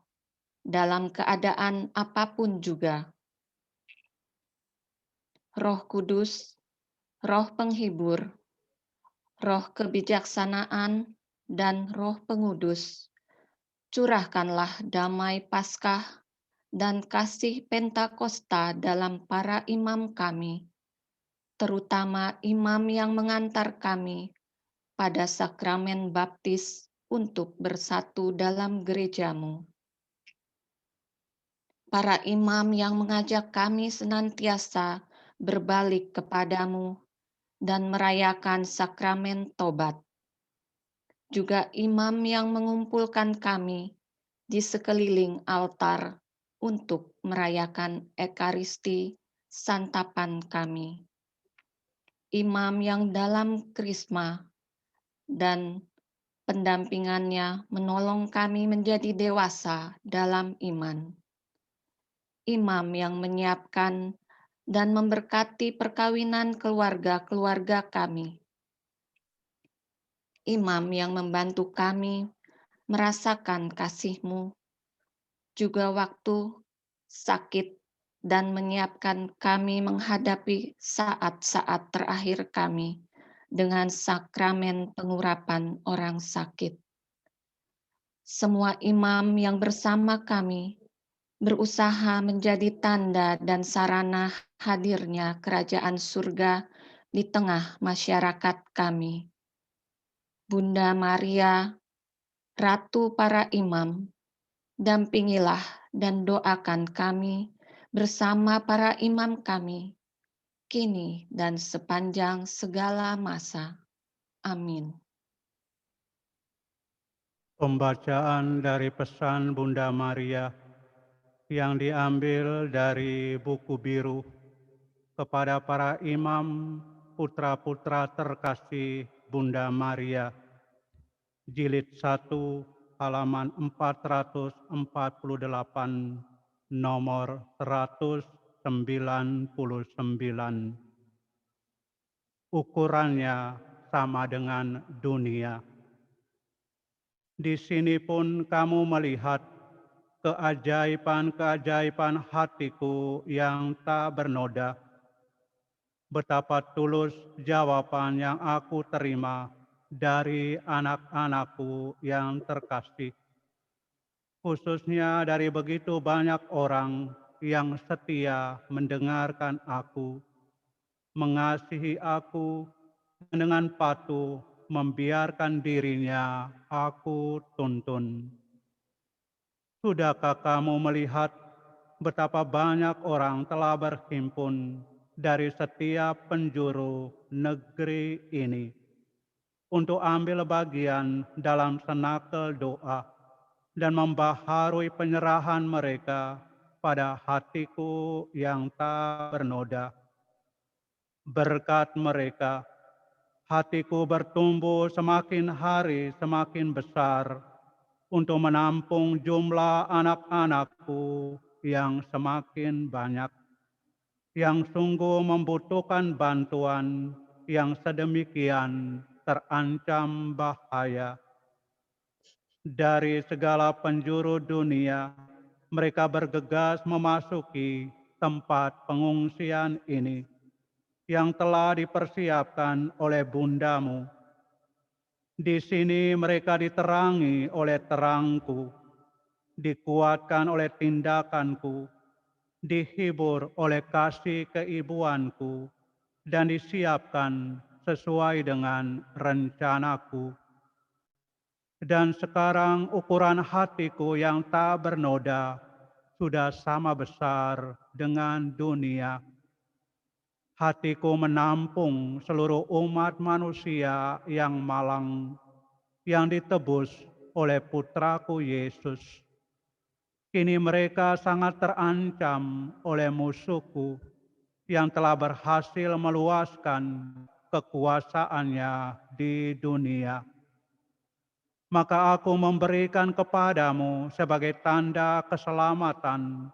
dalam keadaan apapun juga. Roh Kudus, Roh Penghibur, Roh Kebijaksanaan, dan Roh Pengudus, curahkanlah damai Paskah dan kasih Pentakosta dalam para imam kami, terutama imam yang mengantar kami pada sakramen baptis untuk bersatu dalam gereja-Mu. Para imam yang mengajak kami senantiasa berbalik kepadamu dan merayakan sakramen tobat. Juga imam yang mengumpulkan kami di sekeliling altar untuk merayakan Ekaristi santapan kami. Imam yang dalam krisma dan pendampingannya menolong kami menjadi dewasa dalam iman. Imam yang menyiapkan dan memberkati perkawinan keluarga-keluarga kami. Imam yang membantu kami merasakan kasih-Mu, juga waktu sakit dan menyiapkan kami menghadapi saat-saat terakhir kami dengan sakramen pengurapan orang sakit. Semua imam yang bersama kami berusaha menjadi tanda dan sarana hadirnya kerajaan surga di tengah masyarakat kami. Bunda Maria, Ratu para imam, dampingilah dan doakan kami bersama para imam kami, kini dan sepanjang segala masa. Amin. Pembacaan dari pesan Bunda Maria yang diambil dari buku biru kepada para imam putra-putra terkasih Bunda Maria, jilid 1 halaman 448 nomor 199. Ukurannya sama dengan dunia. Di sini pun kamu melihat keajaiban-keajaiban hatiku yang tak bernoda. Betapa tulus jawaban yang aku terima dari anak-anakku yang terkasih. Khususnya dari begitu banyak orang yang setia mendengarkan aku, mengasihi aku, dan dengan patuh membiarkan dirinya aku tuntun. Sudahkah kamu melihat betapa banyak orang telah berhimpun dari setiap penjuru negeri ini untuk ambil bagian dalam senakel doa dan membaharui penyerahan mereka pada hatiku yang tak bernoda. Berkat mereka, hatiku bertumbuh semakin hari semakin besar untuk menampung jumlah anak-anakku yang semakin banyak, yang sungguh membutuhkan bantuan yang sedemikian terancam bahaya. Dari segala penjuru dunia, mereka bergegas memasuki tempat pengungsian ini yang telah dipersiapkan oleh Bundamu. Di sini mereka diterangi oleh terangku, dikuatkan oleh tindakanku, dihibur oleh kasih keibuanku, dan disiapkan sesuai dengan rencanaku. Dan sekarang ukuran hatiku yang tak bernoda sudah sama besar dengan dunia. Hatiku menampung seluruh umat manusia yang malang, yang ditebus oleh putraku Yesus. Kini mereka sangat terancam oleh musuhku yang telah berhasil meluaskan kekuasaannya di dunia. Maka aku memberikan kepadamu sebagai tanda keselamatan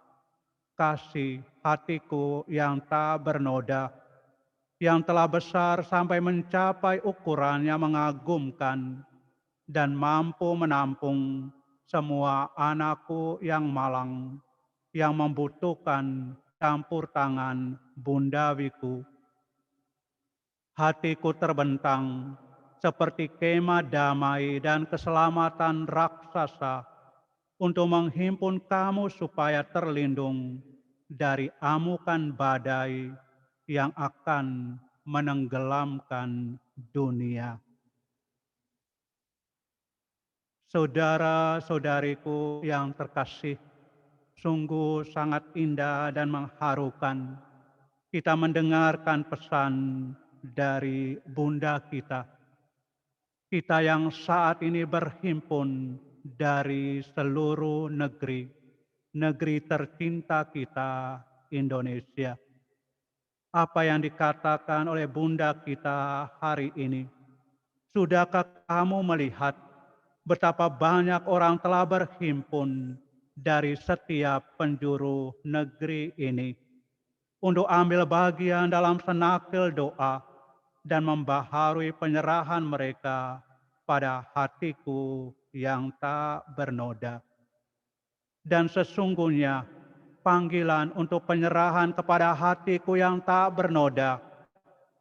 kasih hatiku yang tak bernoda, yang telah besar sampai mencapai ukuran yang mengagumkan dan mampu menampung semua anakku yang malang, yang membutuhkan campur tangan bundawiku. Hatiku terbentang seperti kemah damai dan keselamatan raksasa untuk menghimpun kamu supaya terlindung dari amukan badai yang akan menenggelamkan dunia. Saudara-saudariku yang terkasih, sungguh sangat indah dan mengharukan kita mendengarkan pesan dari Bunda kita. Kita yang saat ini berhimpun dari seluruh negeri, negeri tercinta kita, Indonesia. Apa yang dikatakan oleh Bunda kita hari ini, sudahkah kamu melihat betapa banyak orang telah berhimpun dari setiap penjuru negeri ini untuk ambil bagian dalam senakel doa dan membaharui penyerahan mereka pada hatiku yang tak bernoda. Dan sesungguhnya panggilan untuk penyerahan kepada hatiku yang tak bernoda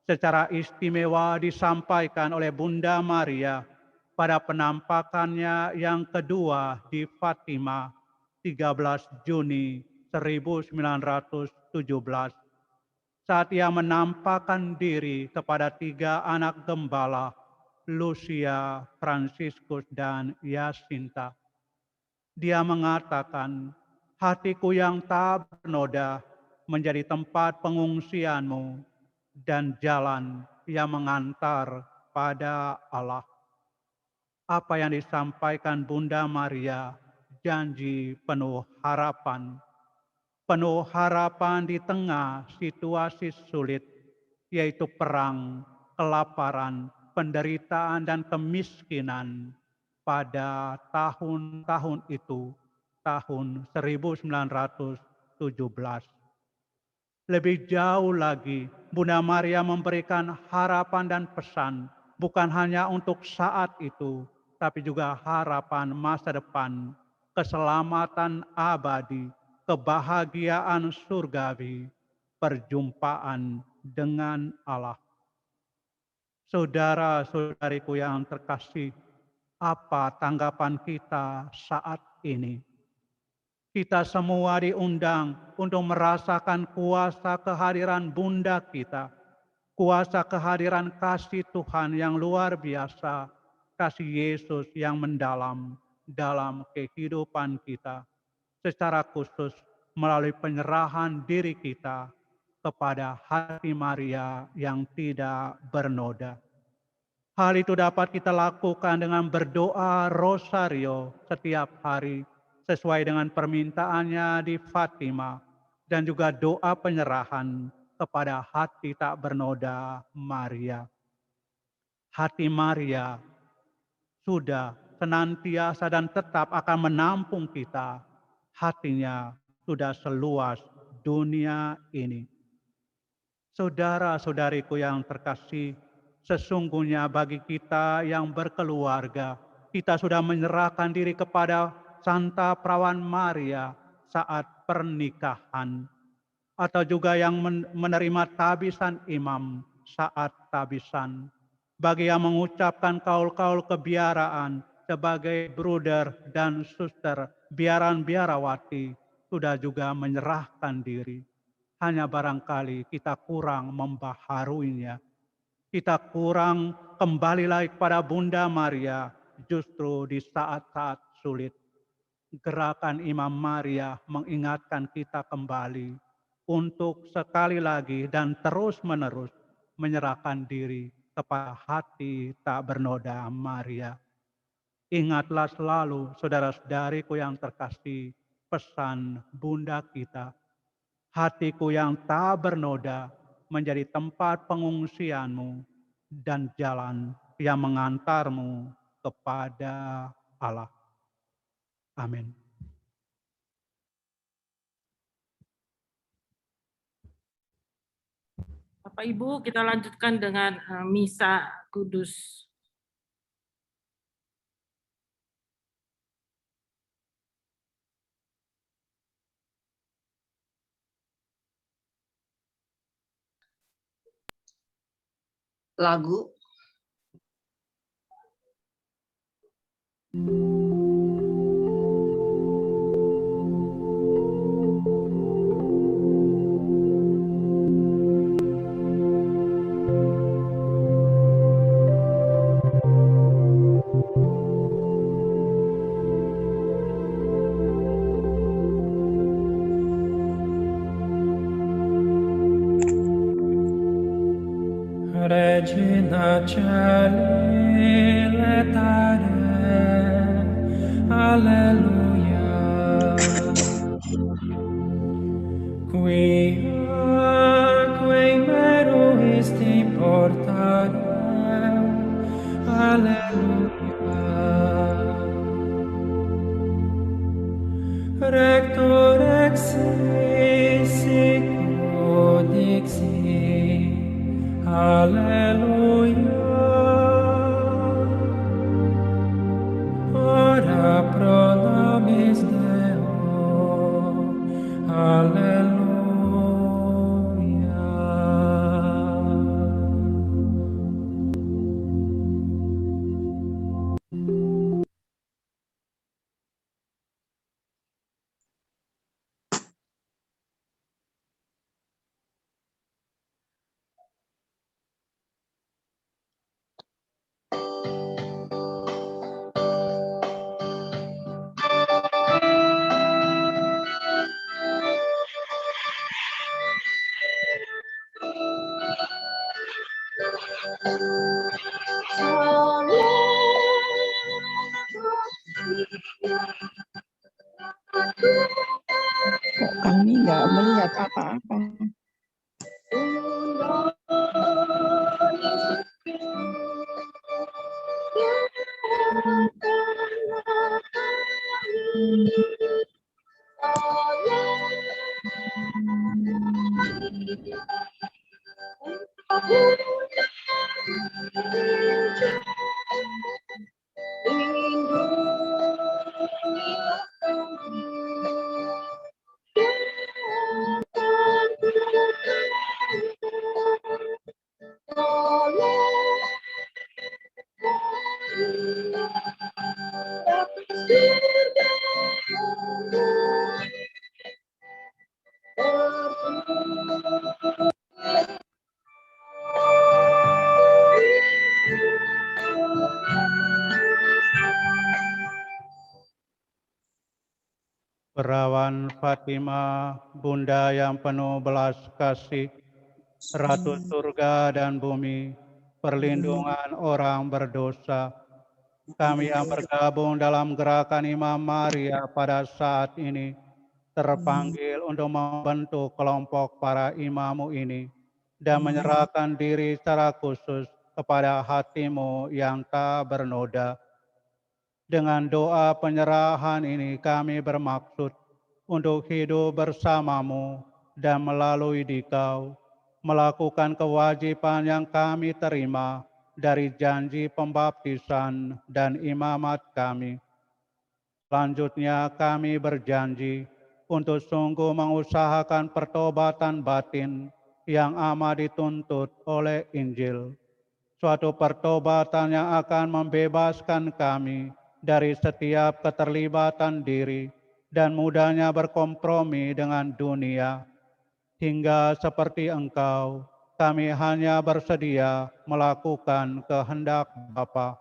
secara istimewa disampaikan oleh Bunda Maria pada penampakannya yang kedua di Fatima 13 Juni 1917 saat ia menampakkan diri kepada 3 anak gembala, Lucia, Franciscus, dan Jacinta. Dia mengatakan, hatiku yang tak bernoda menjadi tempat pengungsianmu dan jalan yang mengantar pada Allah. Apa yang disampaikan Bunda Maria, janji penuh harapan. Penuh harapan di tengah situasi sulit, yaitu perang, kelaparan, penderitaan, dan kemiskinan pada tahun-tahun itu, tahun 1917. Lebih jauh lagi, Bunda Maria memberikan harapan dan pesan, bukan hanya untuk saat itu, tapi juga harapan masa depan, keselamatan abadi, kebahagiaan surgawi, perjumpaan dengan Allah. Saudara-saudariku yang terkasih, apa tanggapan kita saat ini? Kita semua diundang untuk merasakan kuasa kehadiran Bunda kita, kuasa kehadiran kasih Tuhan yang luar biasa, kasih Yesus yang mendalam dalam kehidupan kita, secara khusus melalui penyerahan diri kita kepada hati Maria yang tidak bernoda. Hal itu dapat kita lakukan dengan berdoa rosario setiap hari sesuai dengan permintaannya di Fatima dan juga doa penyerahan kepada hati tak bernoda Maria. Hati Maria sudah senantiasa dan tetap akan menampung kita. Hatinya sudah seluas dunia ini. Saudara-saudariku yang terkasih, sesungguhnya bagi kita yang berkeluarga, kita sudah menyerahkan diri kepada Santa Perawan Maria saat pernikahan, atau juga yang menerima tabisan imam saat tabisan. Bagi yang mengucapkan kaul-kaul kebiaraan sebagai bruder dan suster, biaran-biarawati, sudah juga menyerahkan diri. Hanya barangkali kita kurang membaharuinya. Kita kurang kembali lagi kepada Bunda Maria justru di saat-saat sulit. Gerakan Imam Maria mengingatkan kita kembali untuk sekali lagi dan terus-menerus menyerahkan diri kepada hati tak bernoda Maria. Ingatlah selalu, saudara-saudariku yang terkasih, pesan Bunda kita. Hatiku yang tak bernoda menjadi tempat pengungsianmu dan jalan yang mengantarmu kepada Allah. Amin. Bapak Ibu, kita lanjutkan dengan misa kudus. Lagu Regina Caeli letare, Alleluia. Alleluia. Rector ex sic dixi. Alleluia. Ora pro nobis Deo. Alleluia. Kok kami nggak melihat apa-apa? Perawan Fatima, Bunda yang penuh belas kasih, Ratu surga dan bumi, perlindungan orang berdosa, kami yang bergabung dalam gerakan Imam Maria pada saat ini, terpanggil untuk membentuk kelompok para imamu ini, dan menyerahkan diri secara khusus kepada hatimu yang tak bernoda. Dengan doa penyerahan ini kami bermaksud untuk hidup bersamamu dan melalui dikau, melakukan kewajiban yang kami terima dari janji pembaptisan dan imamat kami. Selanjutnya kami berjanji untuk sungguh mengusahakan pertobatan batin yang amat dituntut oleh Injil. Suatu pertobatan yang akan membebaskan kami dari setiap keterlibatan diri dan mudahnya berkompromi dengan dunia. Hingga seperti Engkau, kami hanya bersedia melakukan kehendak Bapa.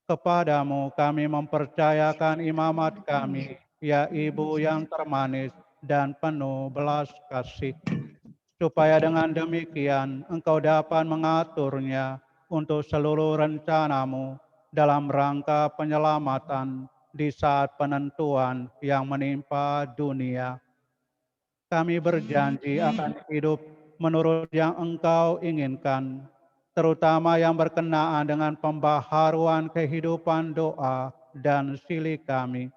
Kepadamu kami mempercayakan imamat kami, ya Ibu yang termanis dan penuh belas kasih, supaya dengan demikian Engkau dapat mengaturnya untuk seluruh rencanamu dalam rangka penyelamatan di saat penentuan yang menimpa dunia. Kami berjanji akan hidup menurut yang Engkau inginkan, terutama yang berkenaan dengan pembaharuan kehidupan doa dan silih kami,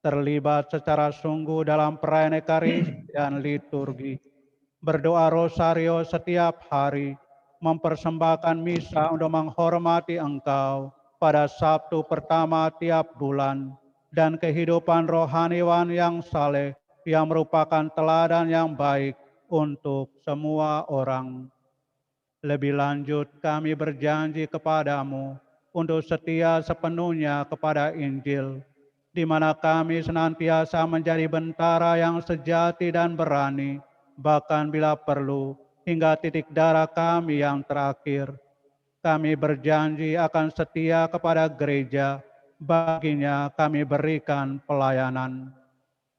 terlibat secara sungguh dalam perayaan Ekaristi dan liturgi, berdoa rosario setiap hari, mempersembahkan misa untuk menghormati Engkau pada Sabtu pertama tiap bulan, dan kehidupan rohaniwan yang saleh yang merupakan teladan yang baik untuk semua orang. Lebih lanjut, kami berjanji kepadamu untuk setia sepenuhnya kepada Injil, di mana kami senantiasa menjadi bentara yang sejati dan berani, bahkan bila perlu, hingga titik darah kami yang terakhir. Kami berjanji akan setia kepada gereja, baginya kami berikan pelayanan.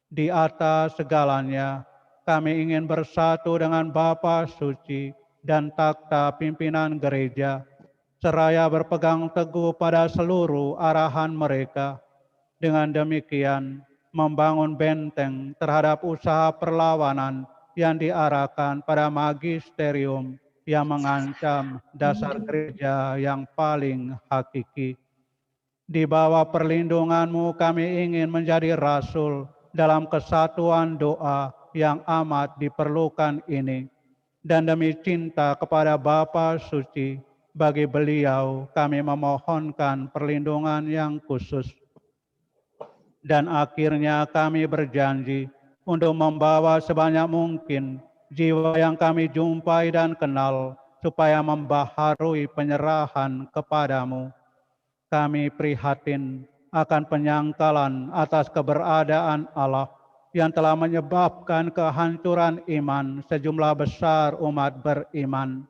Di atas segalanya, kami ingin bersatu dengan Bapa Suci dan takhta pimpinan gereja, seraya berpegang teguh pada seluruh arahan mereka. Dengan demikian, membangun benteng terhadap usaha perlawanan yang diarahkan pada magisterium yang mengancam dasar gereja yang paling hakiki. Di bawah perlindungan-Mu kami ingin menjadi rasul dalam kesatuan doa yang amat diperlukan ini. Dan demi cinta kepada Bapa Suci, bagi beliau kami memohonkan perlindungan yang khusus. Dan akhirnya kami berjanji untuk membawa sebanyak mungkin jiwa yang kami jumpai dan kenal, supaya membaharui penyerahan kepadamu. Kami prihatin akan penyangkalan atas keberadaan Allah yang telah menyebabkan kehancuran iman sejumlah besar umat beriman.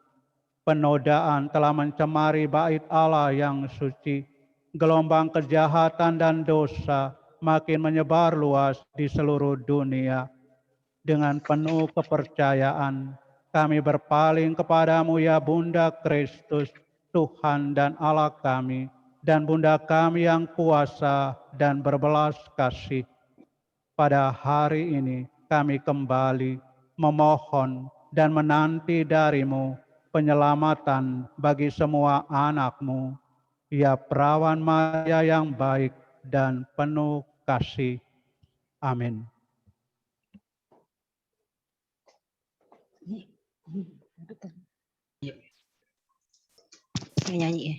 Penodaan telah mencemari bait Allah yang suci. Gelombang kejahatan dan dosa makin menyebar luas di seluruh dunia. Dengan penuh kepercayaan, kami berpaling kepadamu ya Bunda Kristus, Tuhan dan Allah kami, dan Bunda kami yang kuasa dan berbelas kasih. Pada hari ini kami kembali memohon dan menanti darimu penyelamatan bagi semua anakmu, ya Perawan Maria yang baik dan penuh kasih. Amin. Nyanyi ya.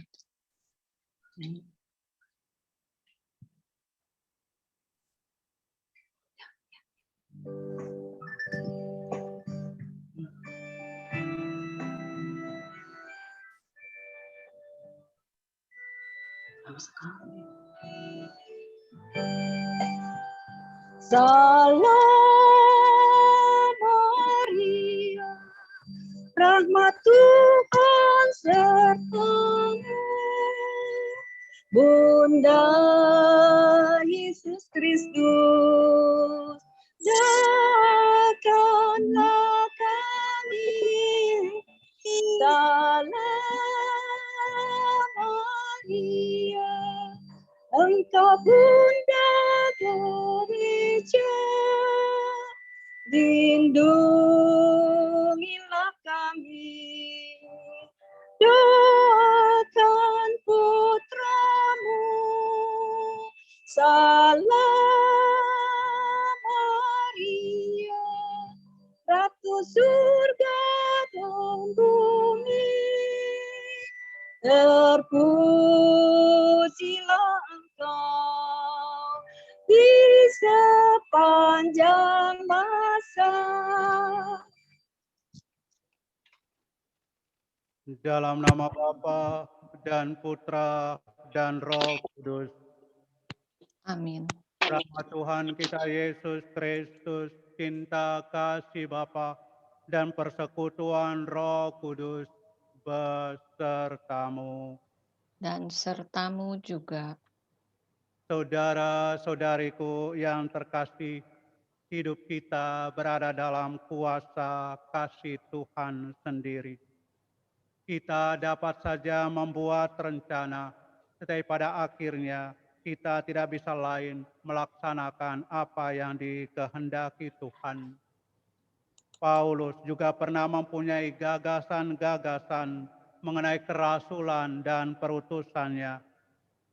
Nyanyi. Salam Maria, rahmat Tuhan sertamu, Bunda Yesus Kristus, doakanlah kami. Salam Maria, Engkau Bunda Gereja, lindungilah kami. Doakan putramu. Salam Maria, Ratu surga dan bumi, terpujilah Engkau di sepanjang masa. Dalam nama Bapa dan Putra dan Roh Kudus. Amin. Rahmat Tuhan kita Yesus Kristus, cinta kasih Bapa, dan persekutuan Roh Kudus besertamu. Dan sertamu juga. Saudara-saudariku yang terkasih, hidup kita berada dalam kuasa kasih Tuhan sendiri. Kita dapat saja membuat rencana, tetapi pada akhirnya kita tidak bisa lain melaksanakan apa yang dikehendaki Tuhan. Paulus juga pernah mempunyai gagasan-gagasan mengenai kerasulan dan perutusannya,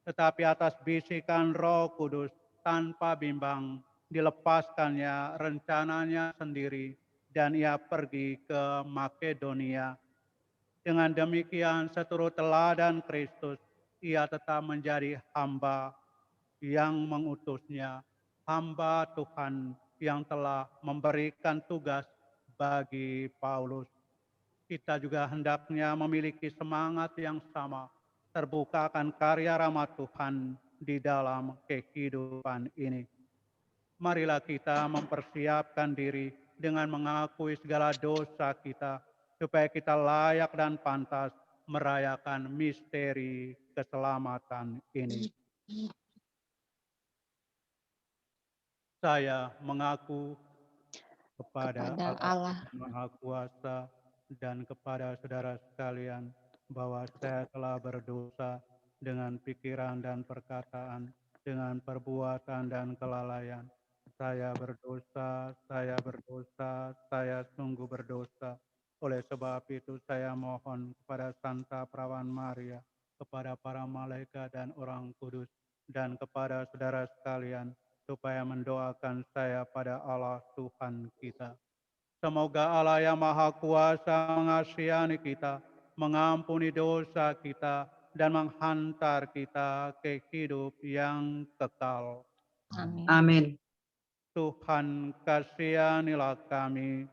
tetapi atas bisikan Roh Kudus tanpa bimbang dilepaskannya rencananya sendiri dan ia pergi ke Makedonia. Dengan demikian seturut teladan Kristus, ia tetap menjadi hamba yang mengutusnya, hamba Tuhan yang telah memberikan tugas bagi Paulus. Kita juga hendaknya memiliki semangat yang sama, terbuka akan karya rahmat Tuhan di dalam kehidupan ini. Marilah kita mempersiapkan diri dengan mengakui segala dosa kita, supaya kita layak dan pantas merayakan misteri keselamatan ini. Saya mengaku kepada Allah Maha Kuasa dan kepada saudara sekalian bahwa saya telah berdosa dengan pikiran dan perkataan, dengan perbuatan dan kelalaian. Saya berdosa, saya sungguh berdosa. Oleh sebab itu saya mohon kepada Santa Perawan Maria, kepada para malaikat dan orang kudus, dan kepada saudara sekalian, supaya mendoakan saya pada Allah Tuhan kita. Semoga Allah yang Maha Kuasa mengasihani kita, mengampuni dosa kita, dan menghantar kita ke hidup yang kekal. Amin. Amin. Tuhan kasihanilah kami.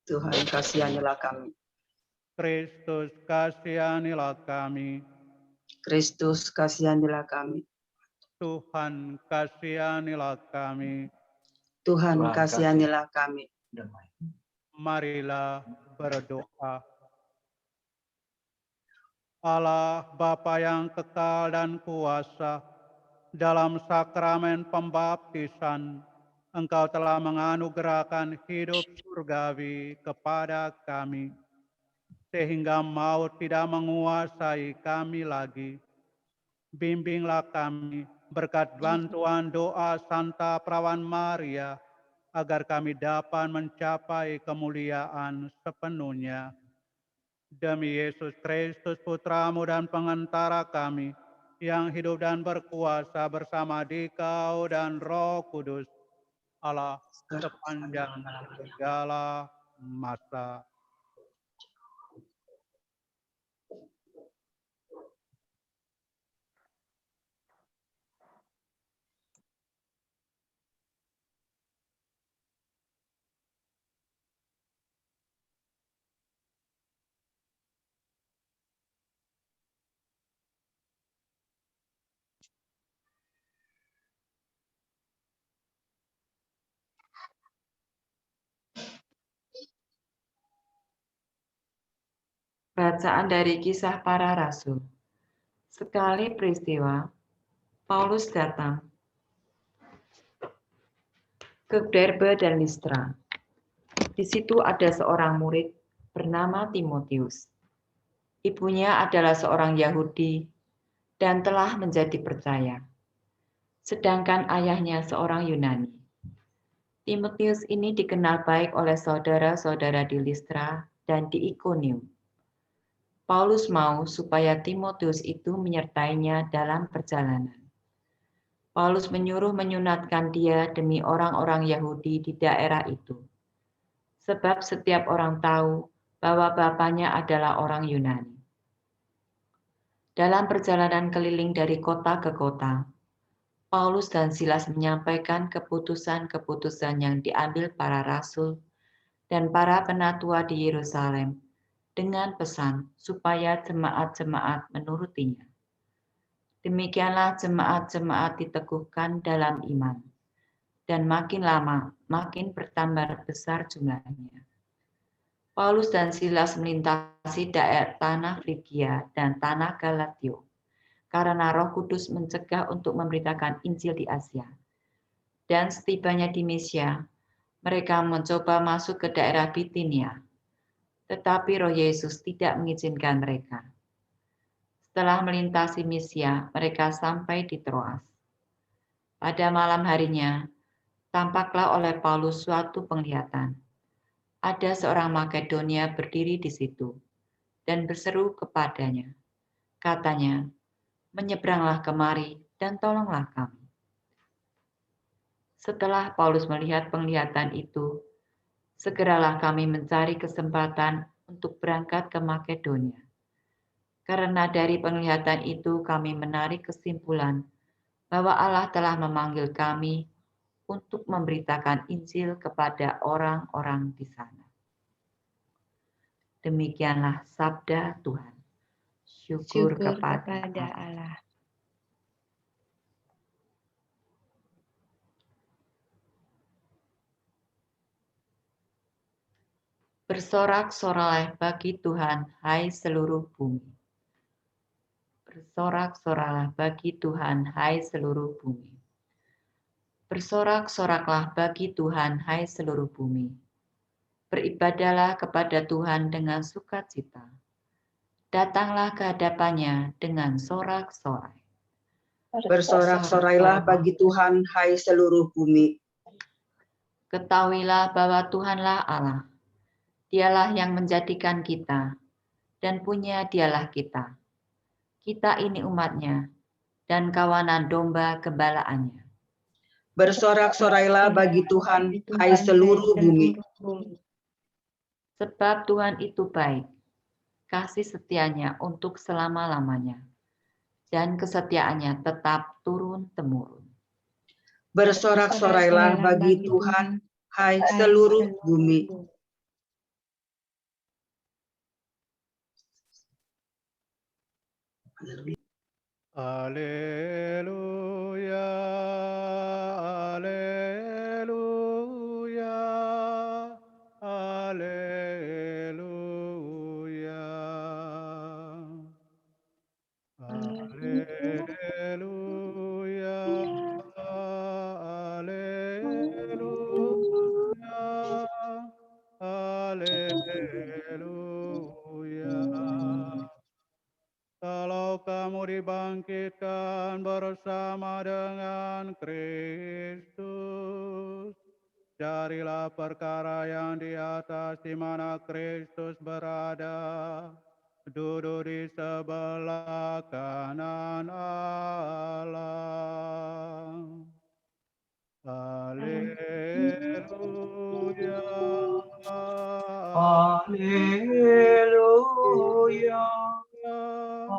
Tuhan kasihanilah kami. Kristus kasihanilah kami. Kristus kasihanilah kami. Tuhan kasihanilah kami. Tuhan kasihanilah kami. Marilah berdoa. Allah Bapa yang kekal dan kuasa, dalam sakramen pembaptisan, Engkau telah menganugerahkan hidup surgawi kepada kami, sehingga maut tidak menguasai kami lagi. Bimbinglah kami berkat bantuan doa Santa Perawan Maria, agar kami dapat mencapai kemuliaan sepenuhnya. Demi Yesus Kristus, Putra-Mu dan pengantara kami, yang hidup dan berkuasa bersama Dikau dan Roh Kudus, Allah sepanjang segala masa. Bacaan dari Kisah Para Rasul. Sekali peristiwa, Paulus datang ke Derbe dan Listra. Di situ ada seorang murid bernama Timotius. Ibunya adalah seorang Yahudi dan telah menjadi percaya, sedangkan ayahnya seorang Yunani. Timotius ini dikenal baik oleh saudara-saudara di Listra dan di Ikonium. Paulus mau supaya Timotius itu menyertainya dalam perjalanan. Paulus menyuruh menyunatkan dia demi orang-orang Yahudi di daerah itu, sebab setiap orang tahu bahwa bapaknya adalah orang Yunani. Dalam perjalanan keliling dari kota ke kota, Paulus dan Silas menyampaikan keputusan-keputusan yang diambil para rasul dan para penatua di Yerusalem dengan pesan supaya jemaat-jemaat menurutinya. Demikianlah jemaat-jemaat diteguhkan dalam iman, dan makin lama makin bertambah besar jumlahnya. Paulus dan Silas melintasi daerah tanah Frigia dan tanah Galatio, karena Roh Kudus mencegah untuk memberitakan Injil di Asia. Dan setibanya di Misia, mereka mencoba masuk ke daerah Bitinia, tetapi Roh Yesus tidak mengizinkan mereka. Setelah melintasi Misia, mereka sampai di Troas. Pada malam harinya, tampaklah oleh Paulus suatu penglihatan. Ada seorang Makedonia berdiri di situ dan berseru kepadanya. Katanya, "Menyeberanglah kemari dan tolonglah kami." Setelah Paulus melihat penglihatan itu, segeralah kami mencari kesempatan untuk berangkat ke Makedonia. Karena dari penglihatan itu kami menarik kesimpulan bahwa Allah telah memanggil kami untuk memberitakan Injil kepada orang-orang di sana. Demikianlah sabda Tuhan. Syukur kepada Allah. Bersorak-sorailah bagi Tuhan, hai seluruh bumi. Bersorak-soraklah bagi Tuhan, hai seluruh bumi. Bersorak-soraklah bagi Tuhan, hai seluruh bumi. Beribadahlah kepada Tuhan dengan sukacita. Datanglah ke hadapannya dengan sorak-sorai. Bersorak-sorailah bagi Tuhan, hai seluruh bumi. Ketahuilah bahwa Tuhanlah Allah. Dialah yang menjadikan kita, dan punya Dialah kita. Kita ini umat-Nya, dan kawanan domba gembalaannya. Bersorak-sorailah bagi Tuhan, hai seluruh bumi. Sebab Tuhan itu baik, kasih setianya untuk selama-lamanya, dan kesetiaannya tetap turun-temurun. Bersorak-sorailah bagi Tuhan, hai seluruh bumi. Haleluya, haleluya, haleluya. Haleluya, haleluya, haleluya. Kalau kamu dibangkitkan bersama dengan Kristus, carilah perkara yang di atas di mana Kristus berada, duduk di sebelah kanan Allah. Haleluya. Haleluya.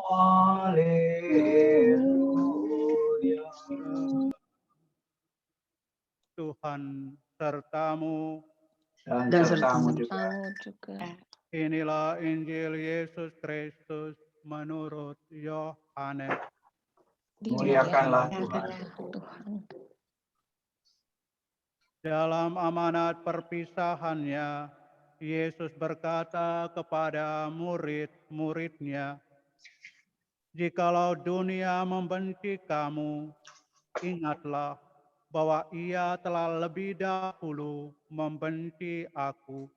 Haleluya. Tuhan sertamu Dan Dan sertamu sertamu juga. Inilah Injil Yesus Kristus menurut Yohanes. Muliakanlah Tuhan. Dalam amanat perpisahannya, Yesus berkata kepada murid-muridnya, "Jikalau dunia membenci kamu, ingatlah bahwa ia telah lebih dahulu membenci aku.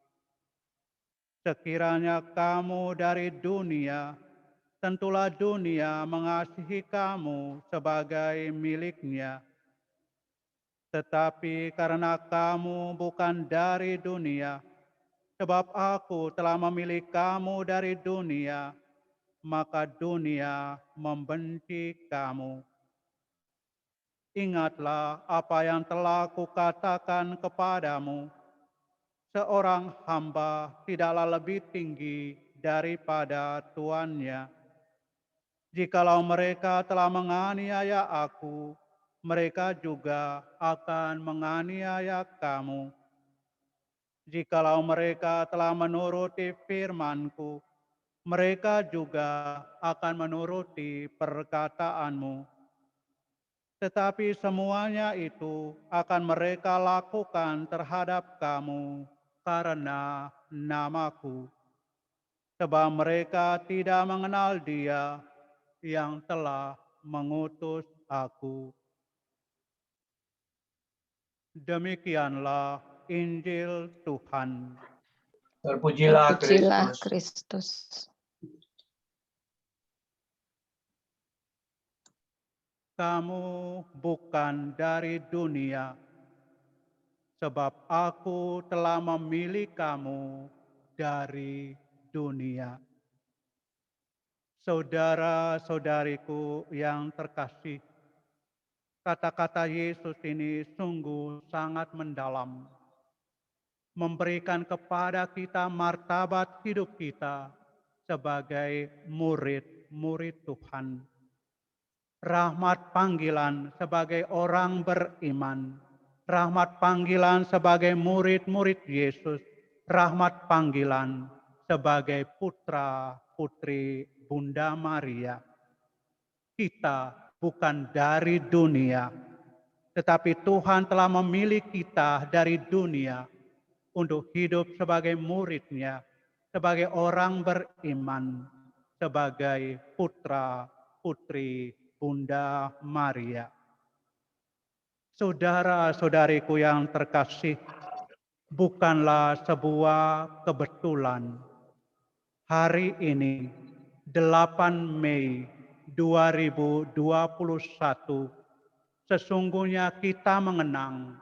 Sekiranya kamu dari dunia, tentulah dunia mengasihi kamu sebagai miliknya. Tetapi karena kamu bukan dari dunia, sebab aku telah memilih kamu dari dunia, maka dunia membenci kamu. Ingatlah apa yang telah kukatakan kepadamu, seorang hamba tidaklah lebih tinggi daripada tuannya. Jikalau mereka telah menganiaya aku, mereka juga akan menganiaya kamu. Jikalau mereka telah menuruti firman-Ku, mereka juga akan menuruti perkataanmu. Tetapi semuanya itu akan mereka lakukan terhadap kamu karena nama-Ku, sebab mereka tidak mengenal Dia yang telah mengutus aku." Demikianlah Injil Tuhan. Terpujilah Kristus. Kristus. Kamu bukan dari dunia, sebab aku telah memilih kamu dari dunia. Saudara-saudariku yang terkasih, kata-kata Yesus ini sungguh sangat mendalam, memberikan kepada kita martabat hidup kita sebagai murid-murid Tuhan. Rahmat panggilan sebagai orang beriman, rahmat panggilan sebagai murid-murid Yesus, rahmat panggilan sebagai putra-putri Bunda Maria. Kita bukan dari dunia, tetapi Tuhan telah memilih kita dari dunia untuk hidup sebagai murid-Nya, sebagai orang beriman, sebagai putra-putri Bunda Maria. Saudara-saudariku yang terkasih, bukanlah sebuah kebetulan. Hari ini, 8 Mei 2021, sesungguhnya kita mengenang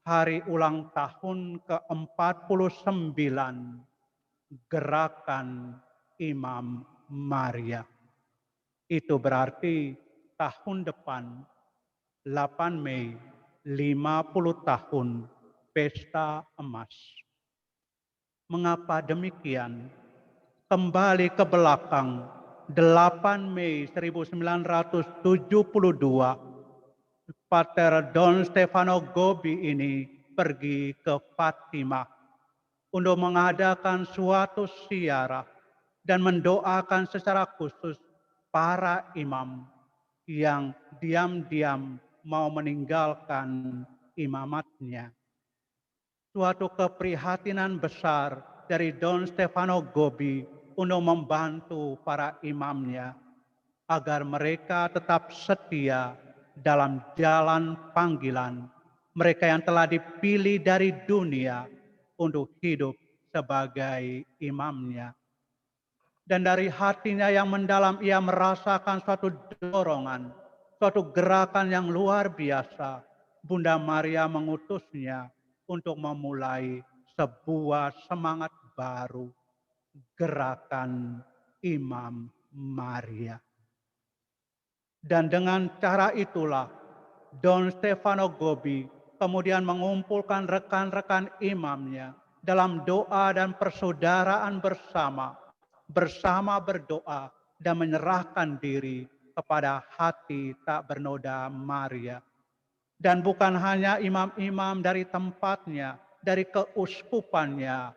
hari ulang tahun ke-49 Gerakan Imam Maria. Itu berarti tahun depan 8 Mei 50 tahun Pesta Emas. Mengapa demikian? Kembali ke belakang 8 Mei 1972, Pater Don Stefano Gobbi ini pergi ke Fatima untuk mengadakan suatu ziarah dan mendoakan secara khusus para imam yang diam-diam mau meninggalkan imamatnya. Suatu keprihatinan besar dari Don Stefano Gobbi untuk membantu para imamnya agar mereka tetap setia dalam jalan panggilan mereka yang telah dipilih dari dunia untuk hidup sebagai imamnya. Dan dari hatinya yang mendalam ia merasakan suatu dorongan, suatu gerakan yang luar biasa. Bunda Maria mengutusnya untuk memulai sebuah semangat baru, gerakan Imam Maria. Dan dengan cara itulah Don Stefano Gobbi kemudian mengumpulkan rekan-rekan imamnya dalam doa dan persaudaraan bersama berdoa dan menyerahkan diri kepada hati tak bernoda Maria. Dan bukan hanya imam-imam dari tempatnya, dari keuskupannya,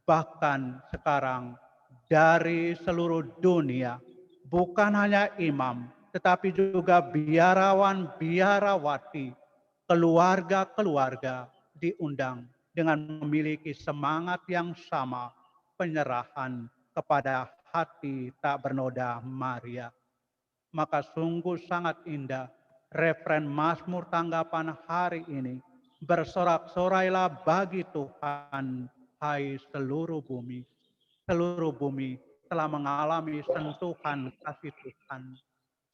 bahkan sekarang dari seluruh dunia, bukan hanya imam, tetapi juga biarawan, biarawati, keluarga-keluarga diundang dengan memiliki semangat yang sama, penyerahan kepada hati tak bernoda Maria. Maka sungguh sangat indah referen Mazmur tanggapan hari ini. Bersorak-sorailah bagi Tuhan, hai seluruh bumi. Seluruh bumi telah mengalami sentuhan kasih Tuhan.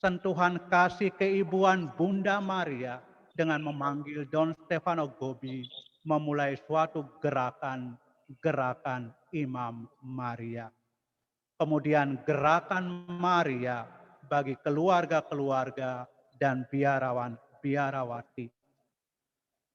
Sentuhan kasih keibuan Bunda Maria dengan memanggil Don Stefano Gobbi memulai suatu gerakan Imam Maria. Kemudian gerakan Maria bagi keluarga-keluarga dan biarawan, biarawati.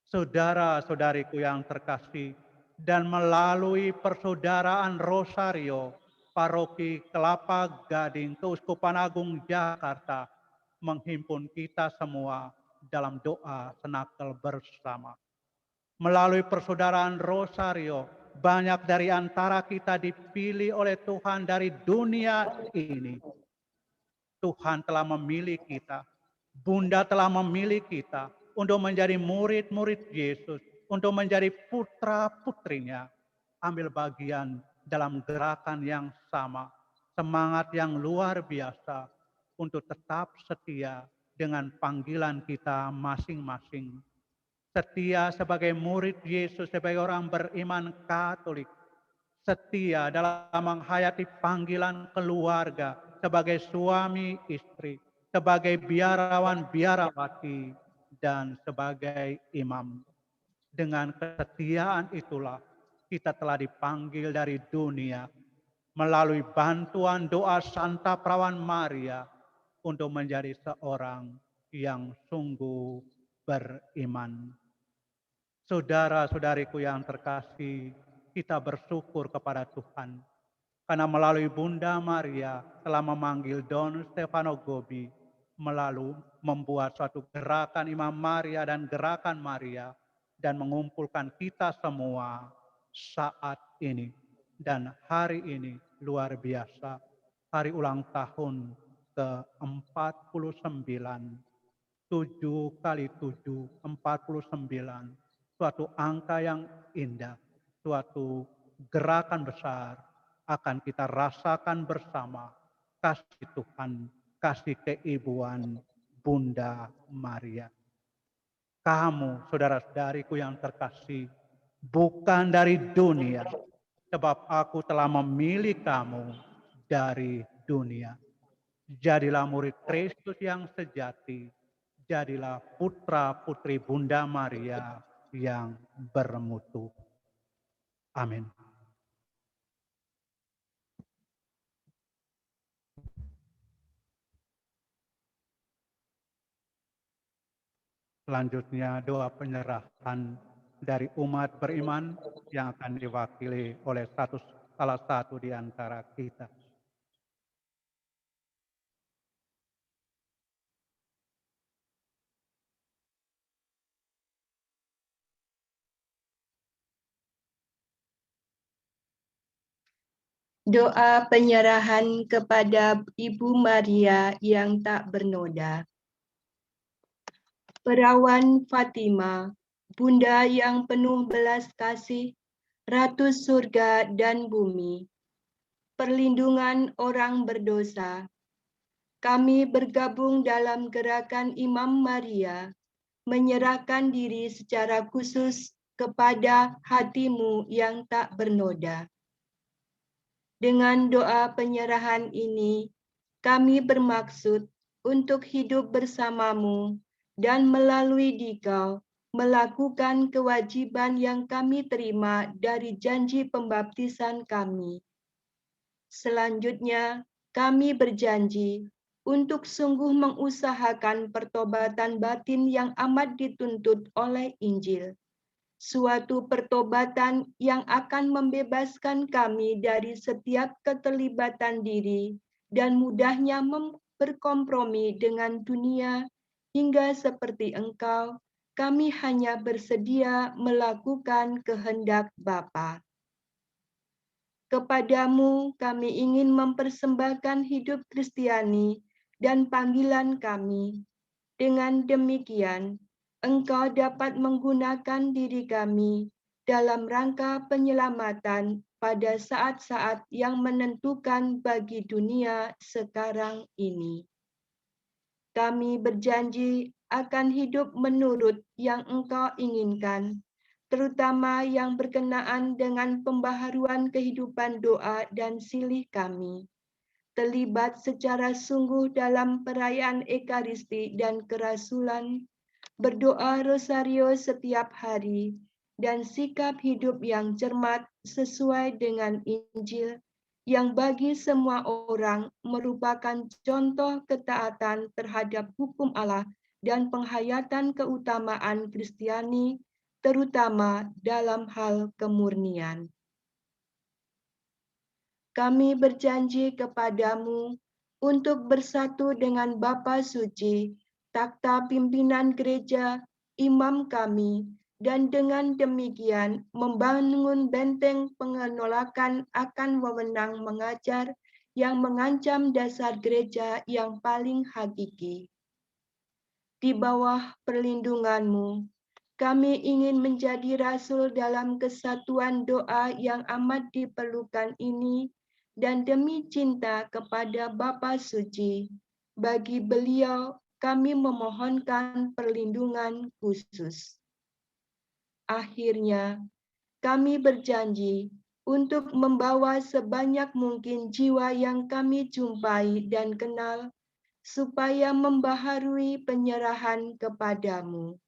Saudara-saudariku yang terkasih, dan melalui persaudaraan Rosario, Paroki Kelapa Gading, Keuskupan Agung Jakarta, menghimpun kita semua dalam doa senakel bersama. Melalui persaudaraan Rosario, banyak dari antara kita dipilih oleh Tuhan dari dunia ini. Tuhan telah memilih kita, Bunda telah memilih kita untuk menjadi murid-murid Yesus, untuk menjadi putra-putrinya. Ambil bagian dalam gerakan yang sama, semangat yang luar biasa untuk tetap setia dengan panggilan kita masing-masing. Setia sebagai murid Yesus, sebagai orang beriman Katolik. Setia dalam menghayati panggilan keluarga sebagai suami istri, sebagai biarawan biarawati, dan sebagai imam. Dengan kesetiaan itulah kita telah dipanggil dari dunia melalui bantuan doa Santa Perawan Maria untuk menjadi seorang yang sungguh beriman. Saudara-saudariku yang terkasih, kita bersyukur kepada Tuhan karena melalui Bunda Maria telah memanggil Don Stefano Gobbi melalui membuat suatu gerakan Imam Maria dan gerakan Maria dan mengumpulkan kita semua saat ini dan hari ini luar biasa, hari ulang tahun ke-49, 7 kali 7, 49, suatu angka yang indah, suatu gerakan besar akan kita rasakan bersama kasih Tuhan, kasih keibuan Bunda Maria. Kamu, saudara-saudariku yang terkasih, bukan dari dunia, sebab aku telah memilih kamu dari dunia. Jadilah murid Kristus yang sejati, jadilah putra-putri Bunda Maria yang bermutu. Amin. Selanjutnya doa penyerahan dari umat beriman yang akan diwakili oleh salah satu di antara kita. Doa penyerahan kepada Ibu Maria yang tak bernoda. Perawan Fatima, Bunda yang penuh belas kasih, Ratu surga dan bumi, perlindungan orang berdosa. Kami bergabung dalam gerakan Imam Maria, menyerahkan diri secara khusus kepada hatimu yang tak bernoda. Dengan doa penyerahan ini, kami bermaksud untuk hidup bersamamu dan melalui Dikau melakukan kewajiban yang kami terima dari janji pembaptisan kami. Selanjutnya, kami berjanji untuk sungguh mengusahakan pertobatan batin yang amat dituntut oleh Injil. Suatu pertobatan yang akan membebaskan kami dari setiap keterlibatan diri dan mudahnya berkompromi dengan dunia, hingga seperti Engkau, kami hanya bersedia melakukan kehendak Bapa. Kepadamu kami ingin mempersembahkan hidup Kristiani dan panggilan kami. Dengan demikian, Engkau dapat menggunakan diri kami dalam rangka penyelamatan pada saat-saat yang menentukan bagi dunia sekarang ini. Kami berjanji akan hidup menurut yang Engkau inginkan, terutama yang berkenaan dengan pembaharuan kehidupan doa dan silih kami. Terlibat secara sungguh dalam perayaan Ekaristi dan kerasulan, berdoa rosario setiap hari, dan sikap hidup yang cermat sesuai dengan Injil, yang bagi semua orang merupakan contoh ketaatan terhadap hukum Allah dan penghayatan keutamaan Kristiani, terutama dalam hal kemurnian. Kami berjanji kepadamu untuk bersatu dengan Bapa Suci, takhta pimpinan gereja, imam kami, dan dengan demikian membangun benteng penolakan akan wewenang mengajar yang mengancam dasar gereja yang paling hakiki. Di bawah perlindunganmu, kami ingin menjadi rasul dalam kesatuan doa yang amat diperlukan ini, dan demi cinta kepada Bapa Suci, bagi beliau kami memohonkan perlindungan khusus. Akhirnya, kami berjanji untuk membawa sebanyak mungkin jiwa yang kami jumpai dan kenal, supaya membaharui penyerahan kepadamu.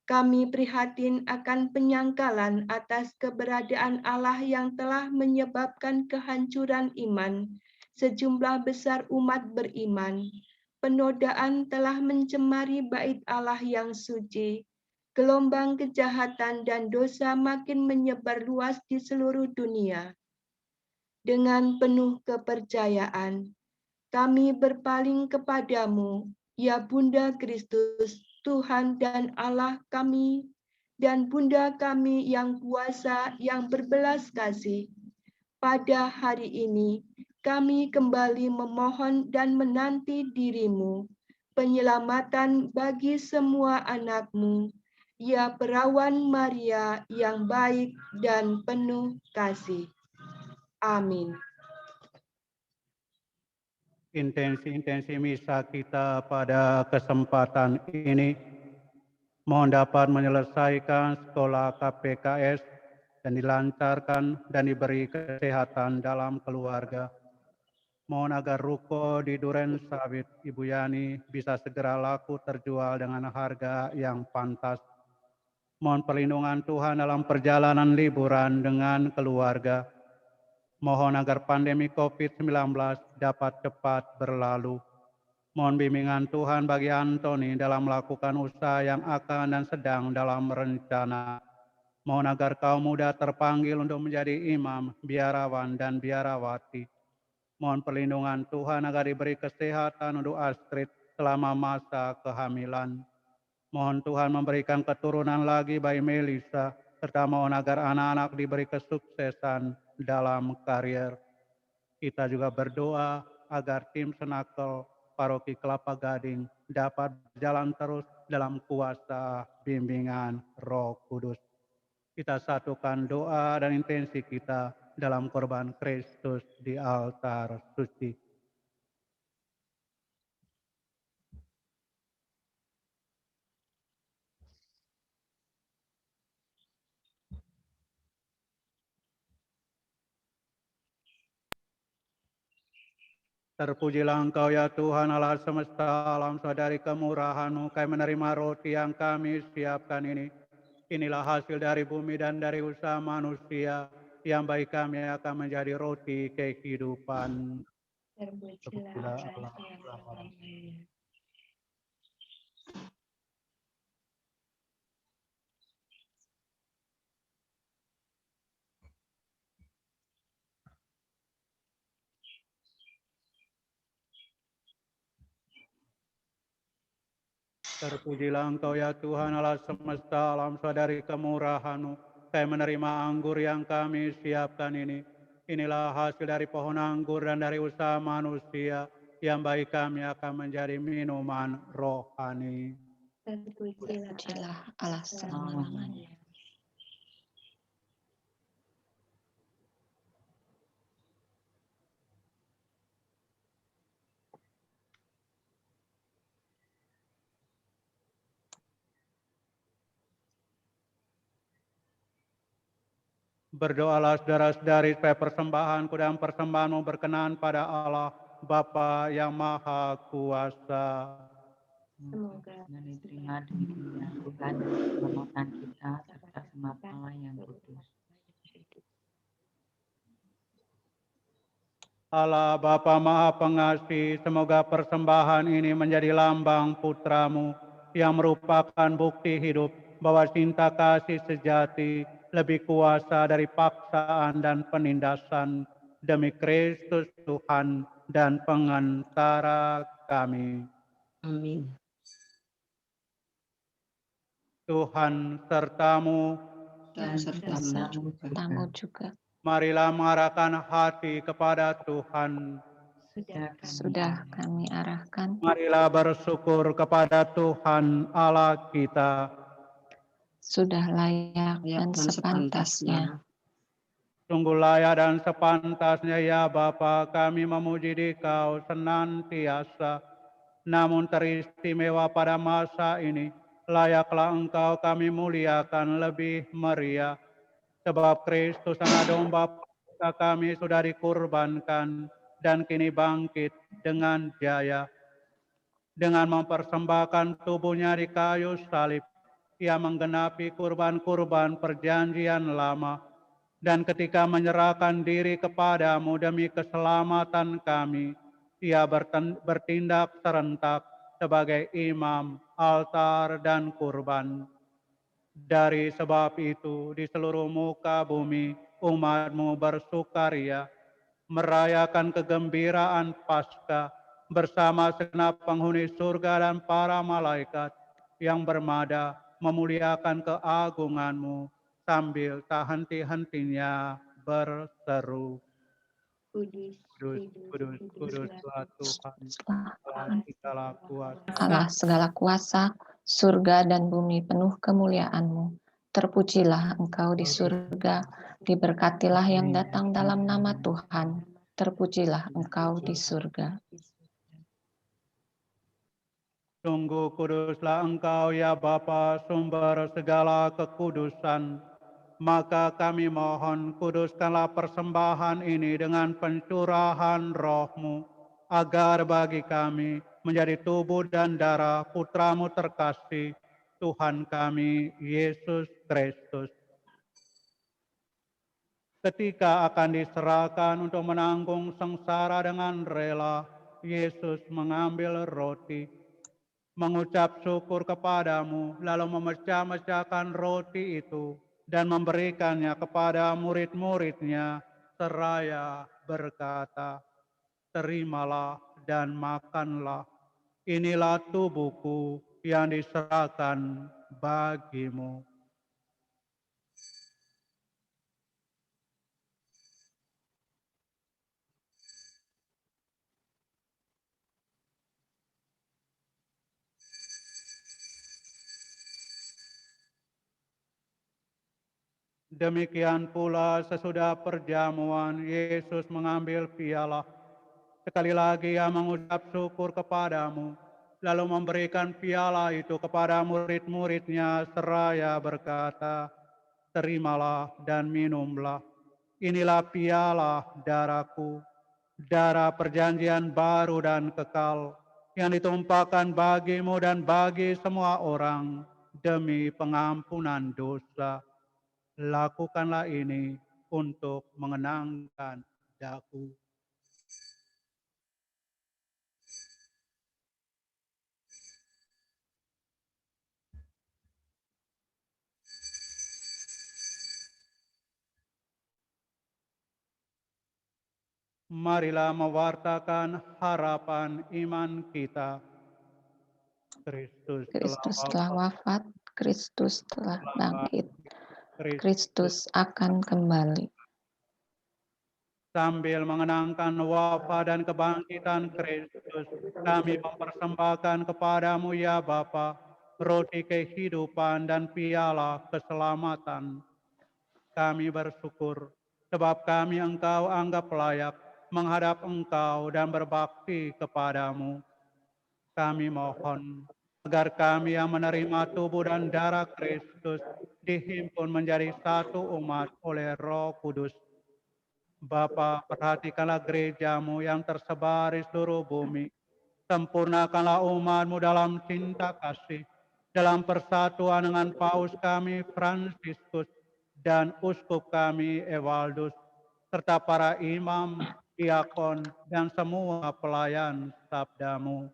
Kami prihatin akan penyangkalan atas keberadaan Allah yang telah menyebabkan kehancuran iman sejumlah besar umat beriman. Penodaan telah mencemari bait Allah yang suci. Gelombang kejahatan dan dosa makin menyebar luas di seluruh dunia. Dengan penuh kepercayaan, kami berpaling kepadamu, ya Bunda Kristus, Tuhan dan Allah kami, dan Bunda kami yang kuasa, yang berbelas kasih. Pada hari ini, kami kembali memohon dan menanti dirimu, penyelamatan bagi semua anakmu, ya Perawan Maria yang baik dan penuh kasih. Amin. Intensi-intensi misa kita pada kesempatan ini mohon dapat menyelesaikan sekolah KPKS dan dilancarkan dan diberi kesehatan dalam keluarga. Mohon agar ruko di Duren Sawit Ibu Yani bisa segera laku terjual dengan harga yang pantas. Mohon perlindungan Tuhan dalam perjalanan liburan dengan keluarga. Mohon agar pandemi COVID-19 dapat cepat berlalu. Mohon bimbingan Tuhan bagi Antoni dalam melakukan usaha yang akan dan sedang dalam rencana. Mohon agar kaum muda terpanggil untuk menjadi imam, biarawan, dan biarawati. Mohon perlindungan Tuhan agar diberi kesehatan untuk Astrid selama masa kehamilan. Mohon Tuhan memberikan keturunan lagi bagi Melisa, serta mohon agar anak-anak diberi kesuksesan dalam karier. Kita juga berdoa agar tim Senakel Paroki Kelapa Gading dapat berjalan terus dalam kuasa bimbingan Roh Kudus. Kita satukan doa dan intensi kita dalam korban Kristus di altar suci. Terpujilah Engkau ya Tuhan Allah semesta alam, dari kemurahan-Mu kami menerima roti yang kami siapkan ini. Inilah hasil dari bumi dan dari usaha manusia, yang bagi kami akan menjadi roti kehidupan. Terpujilah Allah. Terpujilah Engkau ya Tuhan Allah semesta alam, dari kemurahan-Mu kami menerima anggur yang kami siapkan ini. Inilah hasil dari pohon anggur dan dari usaha manusia, yang bagi kami akan menjadi minuman rohani. Terpujilah Allah selama-lamanya. Berdoalah saudara-saudari supaya persembahanku dan persembahanmu berkenan pada Allah Bapa yang Maha Kuasa. Semoga diterima demi kemuliaan Tuhan dan keselamatan kita serta semat Allah yang kudus. Allah Bapa Maha Pengasih, semoga persembahan ini menjadi lambang putra-Mu yang merupakan bukti hidup bahwa cinta kasih sejati lebih kuasa dari paksaan dan penindasan, demi Kristus Tuhan dan pengantara kami. Amin. Tuhan sertamu, Dan sertamu juga. Marilah mengarahkan hati kepada Tuhan. Sudah kami arahkan. Marilah bersyukur kepada Tuhan Allah kita. Sudah layak dan sepantasnya. Sungguh layak dan sepantasnya ya Bapa, kami memuji Dikau senantiasa. Namun teristimewa pada masa ini, layaklah Engkau kami muliakan lebih meriah. Sebab Kristus anak domba kami sudah dikurbankan dan kini bangkit dengan jaya. Dengan mempersembahkan tubuhnya di kayu salib, Ia menggenapi kurban-kurban perjanjian lama. Dan ketika menyerahkan diri kepadamu demi keselamatan kami, Ia bertindak serentak sebagai imam, altar, dan kurban. Dari sebab itu, di seluruh muka bumi, umat-Mu bersukaria, merayakan kegembiraan Paskah bersama segenap penghuni surga dan para malaikat yang bermada memuliakan keagungan-Mu sambil tak henti-hentinya berseru. Kudus, Kudus, kudus, kudus Tuhan, Allah segala kuasa, surga dan bumi penuh kemuliaan-Mu. Terpujilah Engkau di surga, diberkatilah yang datang dalam nama Tuhan. Terpujilah Engkau di surga. Sungguh kuduslah Engkau ya Bapa, sumber segala kekudusan. Maka kami mohon, kuduskanlah persembahan ini dengan pencurahan Roh-Mu, agar bagi kami menjadi tubuh dan darah Putra-Mu terkasih, Tuhan kami, Yesus Kristus. Ketika akan diserahkan untuk menanggung sengsara dengan rela, Yesus mengambil roti, mengucap syukur kepadamu, lalu memecah-mecahkan roti itu dan memberikannya kepada murid-muridnya, seraya berkata, "Terimalah dan makanlah. Inilah tubuhku yang diserahkan bagimu." Demikian pula sesudah perjamuan, Yesus mengambil piala. Sekali lagi ia mengucap syukur kepadamu, lalu memberikan piala itu kepada murid-muridnya seraya berkata, "Terimalah dan minumlah. Inilah piala darahku, darah perjanjian baru dan kekal, yang ditumpahkan bagimu dan bagi semua orang demi pengampunan dosa. Lakukanlah ini untuk mengenangkan daku." Marilah mewartakan harapan iman kita. Kristus telah wafat, Kristus telah bangkit, Kristus akan kembali. Sambil mengenangkan wafat dan kebangkitan Kristus, kami mempersembahkan kepadamu ya Bapa, roti kehidupan dan piala keselamatan. Kami bersyukur sebab kami Engkau anggap layak menghadap Engkau dan berbakti kepadamu. Kami mohon agar kami yang menerima tubuh dan darah Kristus dihimpun menjadi satu umat oleh Roh Kudus. Bapa, perhatikanlah gerejamu yang tersebar di seluruh bumi. Sempurnakanlah umatmu dalam cinta kasih, dalam persatuan dengan Paus kami Fransiskus dan Uskup kami Ewaldus, serta para imam, diakon, dan semua pelayan sabdamu.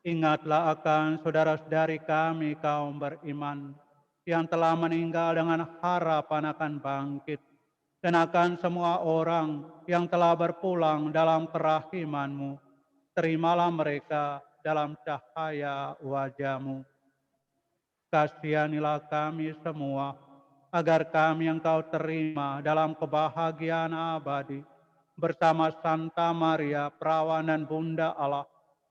Ingatlah akan saudara-saudari kami kaum beriman yang telah meninggal dengan harapan akan bangkit, dan akan semua orang yang telah berpulang dalam kerahiman-Mu. Terimalah mereka dalam cahaya wajah-Mu. Kasihanilah kami semua, agar kami Engkau terima dalam kebahagiaan abadi, bersama Santa Maria, Perawan dan Bunda Allah,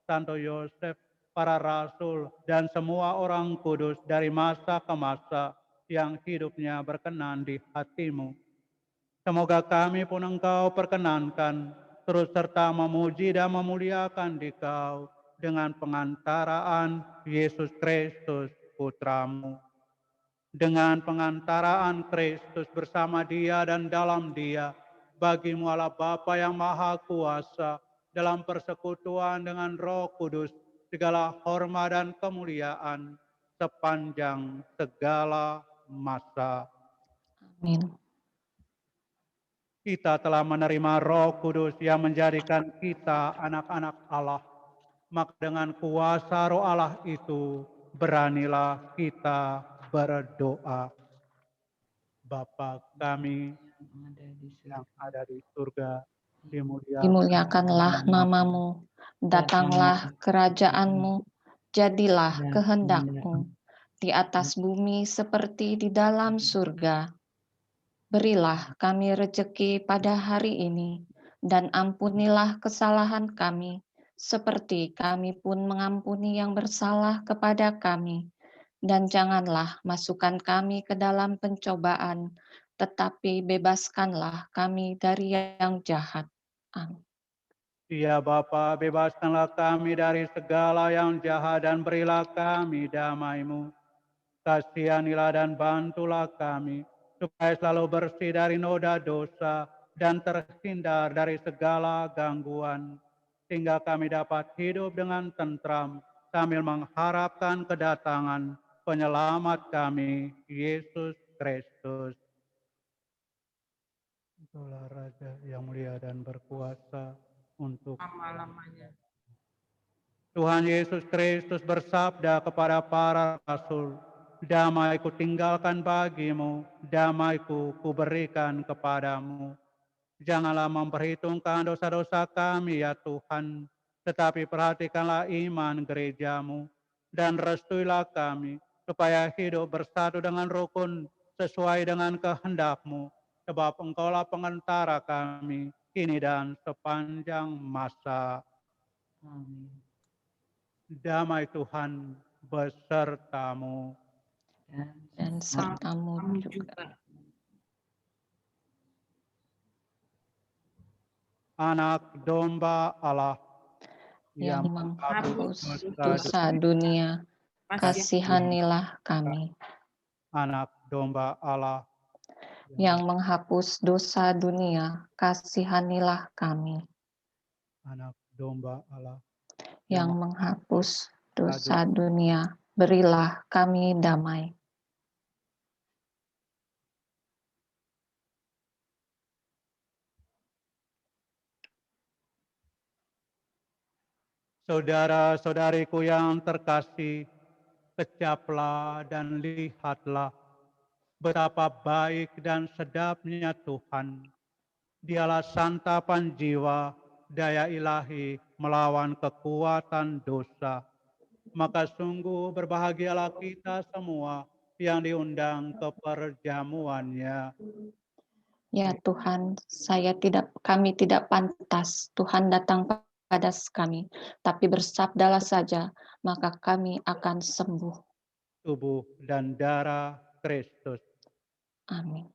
Santo Yosef, para rasul, dan semua orang kudus dari masa ke masa yang hidupnya berkenan di hati-Mu. Semoga kami pun Engkau perkenankan, terus serta memuji dan memuliakan Dikau dengan pengantaraan Yesus Kristus, Putra-Mu. Dengan pengantaraan Kristus bersama Dia dan dalam Dia, bagi-Mu Allah Bapa yang Maha Kuasa, dalam persekutuan dengan Roh Kudus, segala hormat dan kemuliaan sepanjang segala masa. Amin. Kita telah menerima Roh Kudus yang menjadikan kita anak-anak Allah. Maka dengan kuasa Roh Allah itu, beranilah kita berdoa. Bapa kami yang ada di surga, Dimuliakanlah namamu, datanglah kerajaan-Mu, jadilah kehendak-Mu, di atas bumi seperti di dalam surga. Berilah kami rejeki pada hari ini, dan ampunilah kesalahan kami, seperti kami pun mengampuni yang bersalah kepada kami. Dan janganlah masukkan kami ke dalam pencobaan, tetapi bebaskanlah kami dari yang jahat. Amin. Ya Bapa, bebaskanlah kami dari segala yang jahat dan berilah kami damai-Mu. Kasihanilah dan bantulah kami, supaya selalu bersih dari noda dosa dan terhindar dari segala gangguan, sehingga kami dapat hidup dengan tentram sambil mengharapkan kedatangan penyelamat kami, Yesus Kristus. Itulah Raja yang mulia dan berkuasa, untuk lama-lamanya. Tuhan Yesus Kristus bersabda kepada para rasul, damai-Ku tinggalkan bagimu, damai-Ku kuberikan kepadamu. Janganlah memperhitungkan dosa-dosa kami ya Tuhan, tetapi perhatikanlah iman gerejamu, dan restuilah kami, supaya hidup bersatu dengan rukun sesuai dengan kehendak-Mu, sebab Engkaulah pengantara kami, kini dan sepanjang masa. Amin. Damai Tuhan besertamu. Dan sertamu juga. Anak domba Allah yang menghapus dosa dunia, kasihanilah kami. Anak domba Allah yang menghapus dosa dunia, kasihanilah kami. Anak domba Allah yang menghapus dosa dunia, berilah kami damai. Saudara-saudariku yang terkasih, kecaplah dan lihatlah betapa baik dan sedapnya Tuhan. Dialah santapan jiwa, daya ilahi melawan kekuatan dosa. Maka sungguh berbahagialah kita semua yang diundang ke perjamuannya. Ya Tuhan, kami tidak pantas Tuhan datang pada kami, tapi bersabdalah saja, maka kami akan sembuh. Tubuh dan darah Kristus. Amin.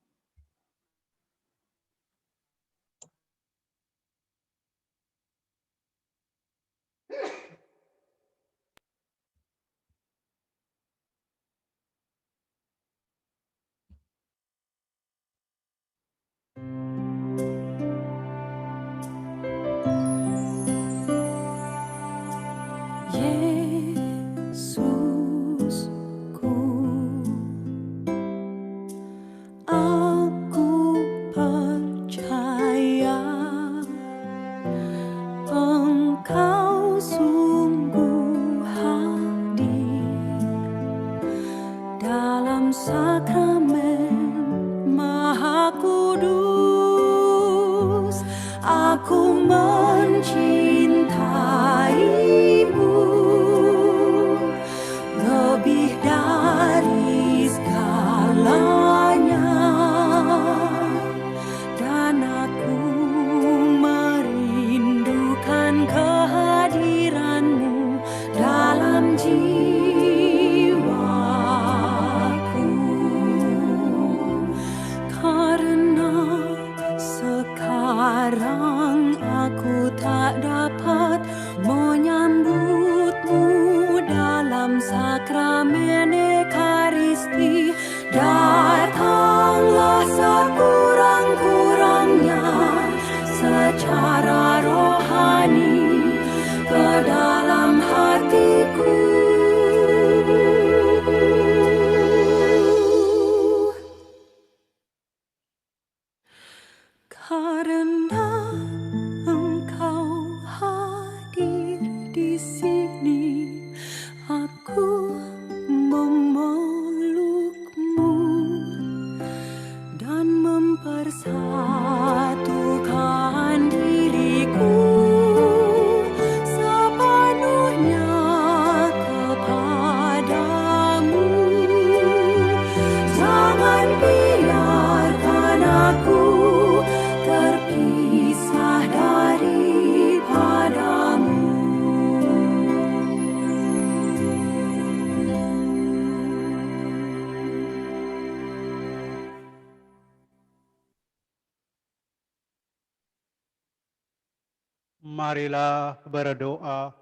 Marilah berdoa.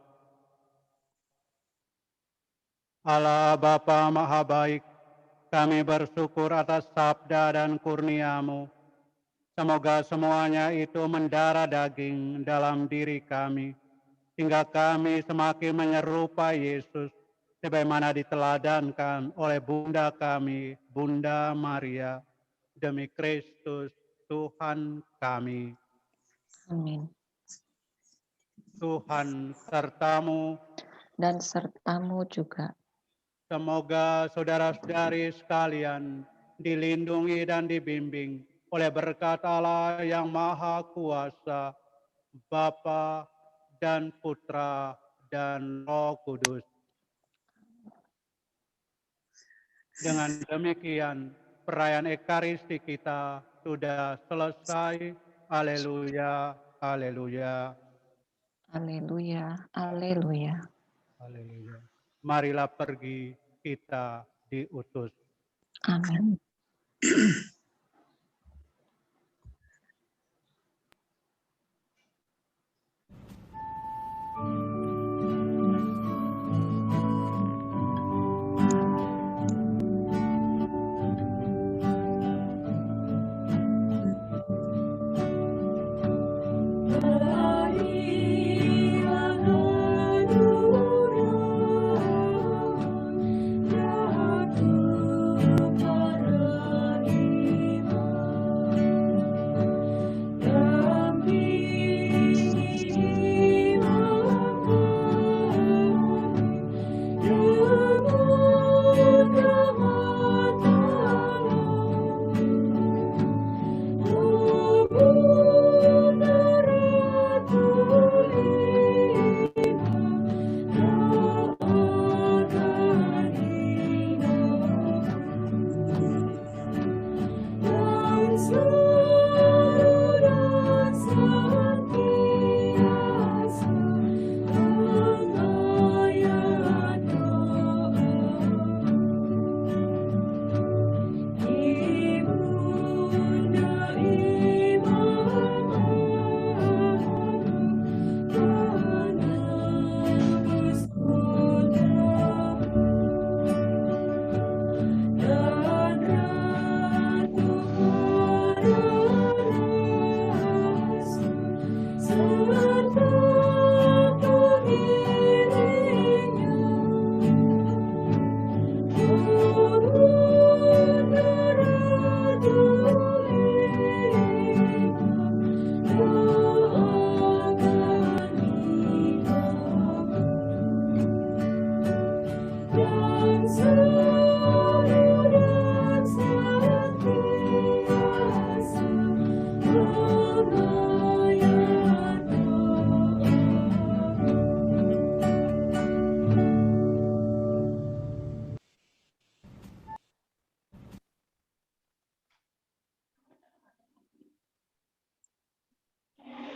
Allah Bapa Maha Baik, kami bersyukur atas sabda dan kurnia-Mu. Semoga semuanya itu mendarah daging dalam diri kami, hingga kami semakin menyerupai Yesus, sebagaimana diteladankan oleh Bunda kami, Bunda Maria, demi Kristus Tuhan kami. Amin. Tuhan sertamu. Dan sertamu juga. Semoga saudara-saudari sekalian dilindungi dan dibimbing oleh berkat Allah yang Maha Kuasa, Bapa dan Putra dan Roh Kudus. Dengan demikian, perayaan Ekaristi kita sudah selesai. Haleluya, haleluya. Haleluya, haleluya. Haleluya. Marilah pergi, kita diutus. Amin.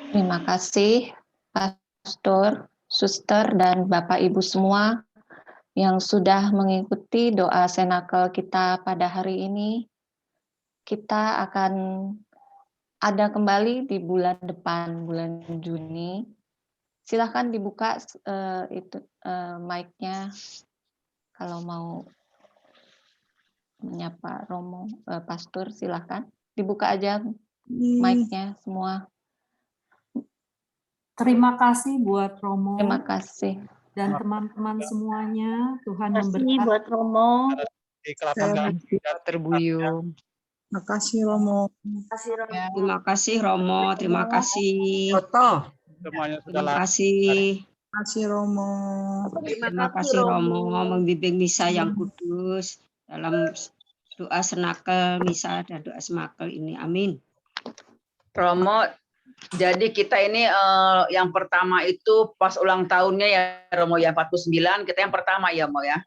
Terima kasih Pastor, Suster, dan Bapak Ibu semua yang sudah mengikuti doa senakel kita pada hari ini. Kita akan ada kembali di bulan depan, bulan Juni. Silahkan dibuka mic-nya kalau mau menyapa Romo, Pastor, silahkan. Dibuka aja mic-nya semua. Terima kasih buat Romo. Terima kasih. Dan teman-teman semuanya, Tuhan memberkati. Terima kasih buat Romo. Terbuyung. Terima kasih Romo. Terima kasih Romo. Terima kasih. Terima kasih. Terima kasih Romo. Terima kasih Romo membimbing misa yang kudus dalam doa senakel misa dan doa semakel ini. Amin. Romo, jadi kita ini yang pertama itu pas ulang tahunnya ya Romo ya 49, kita yang pertama ya Mo ya.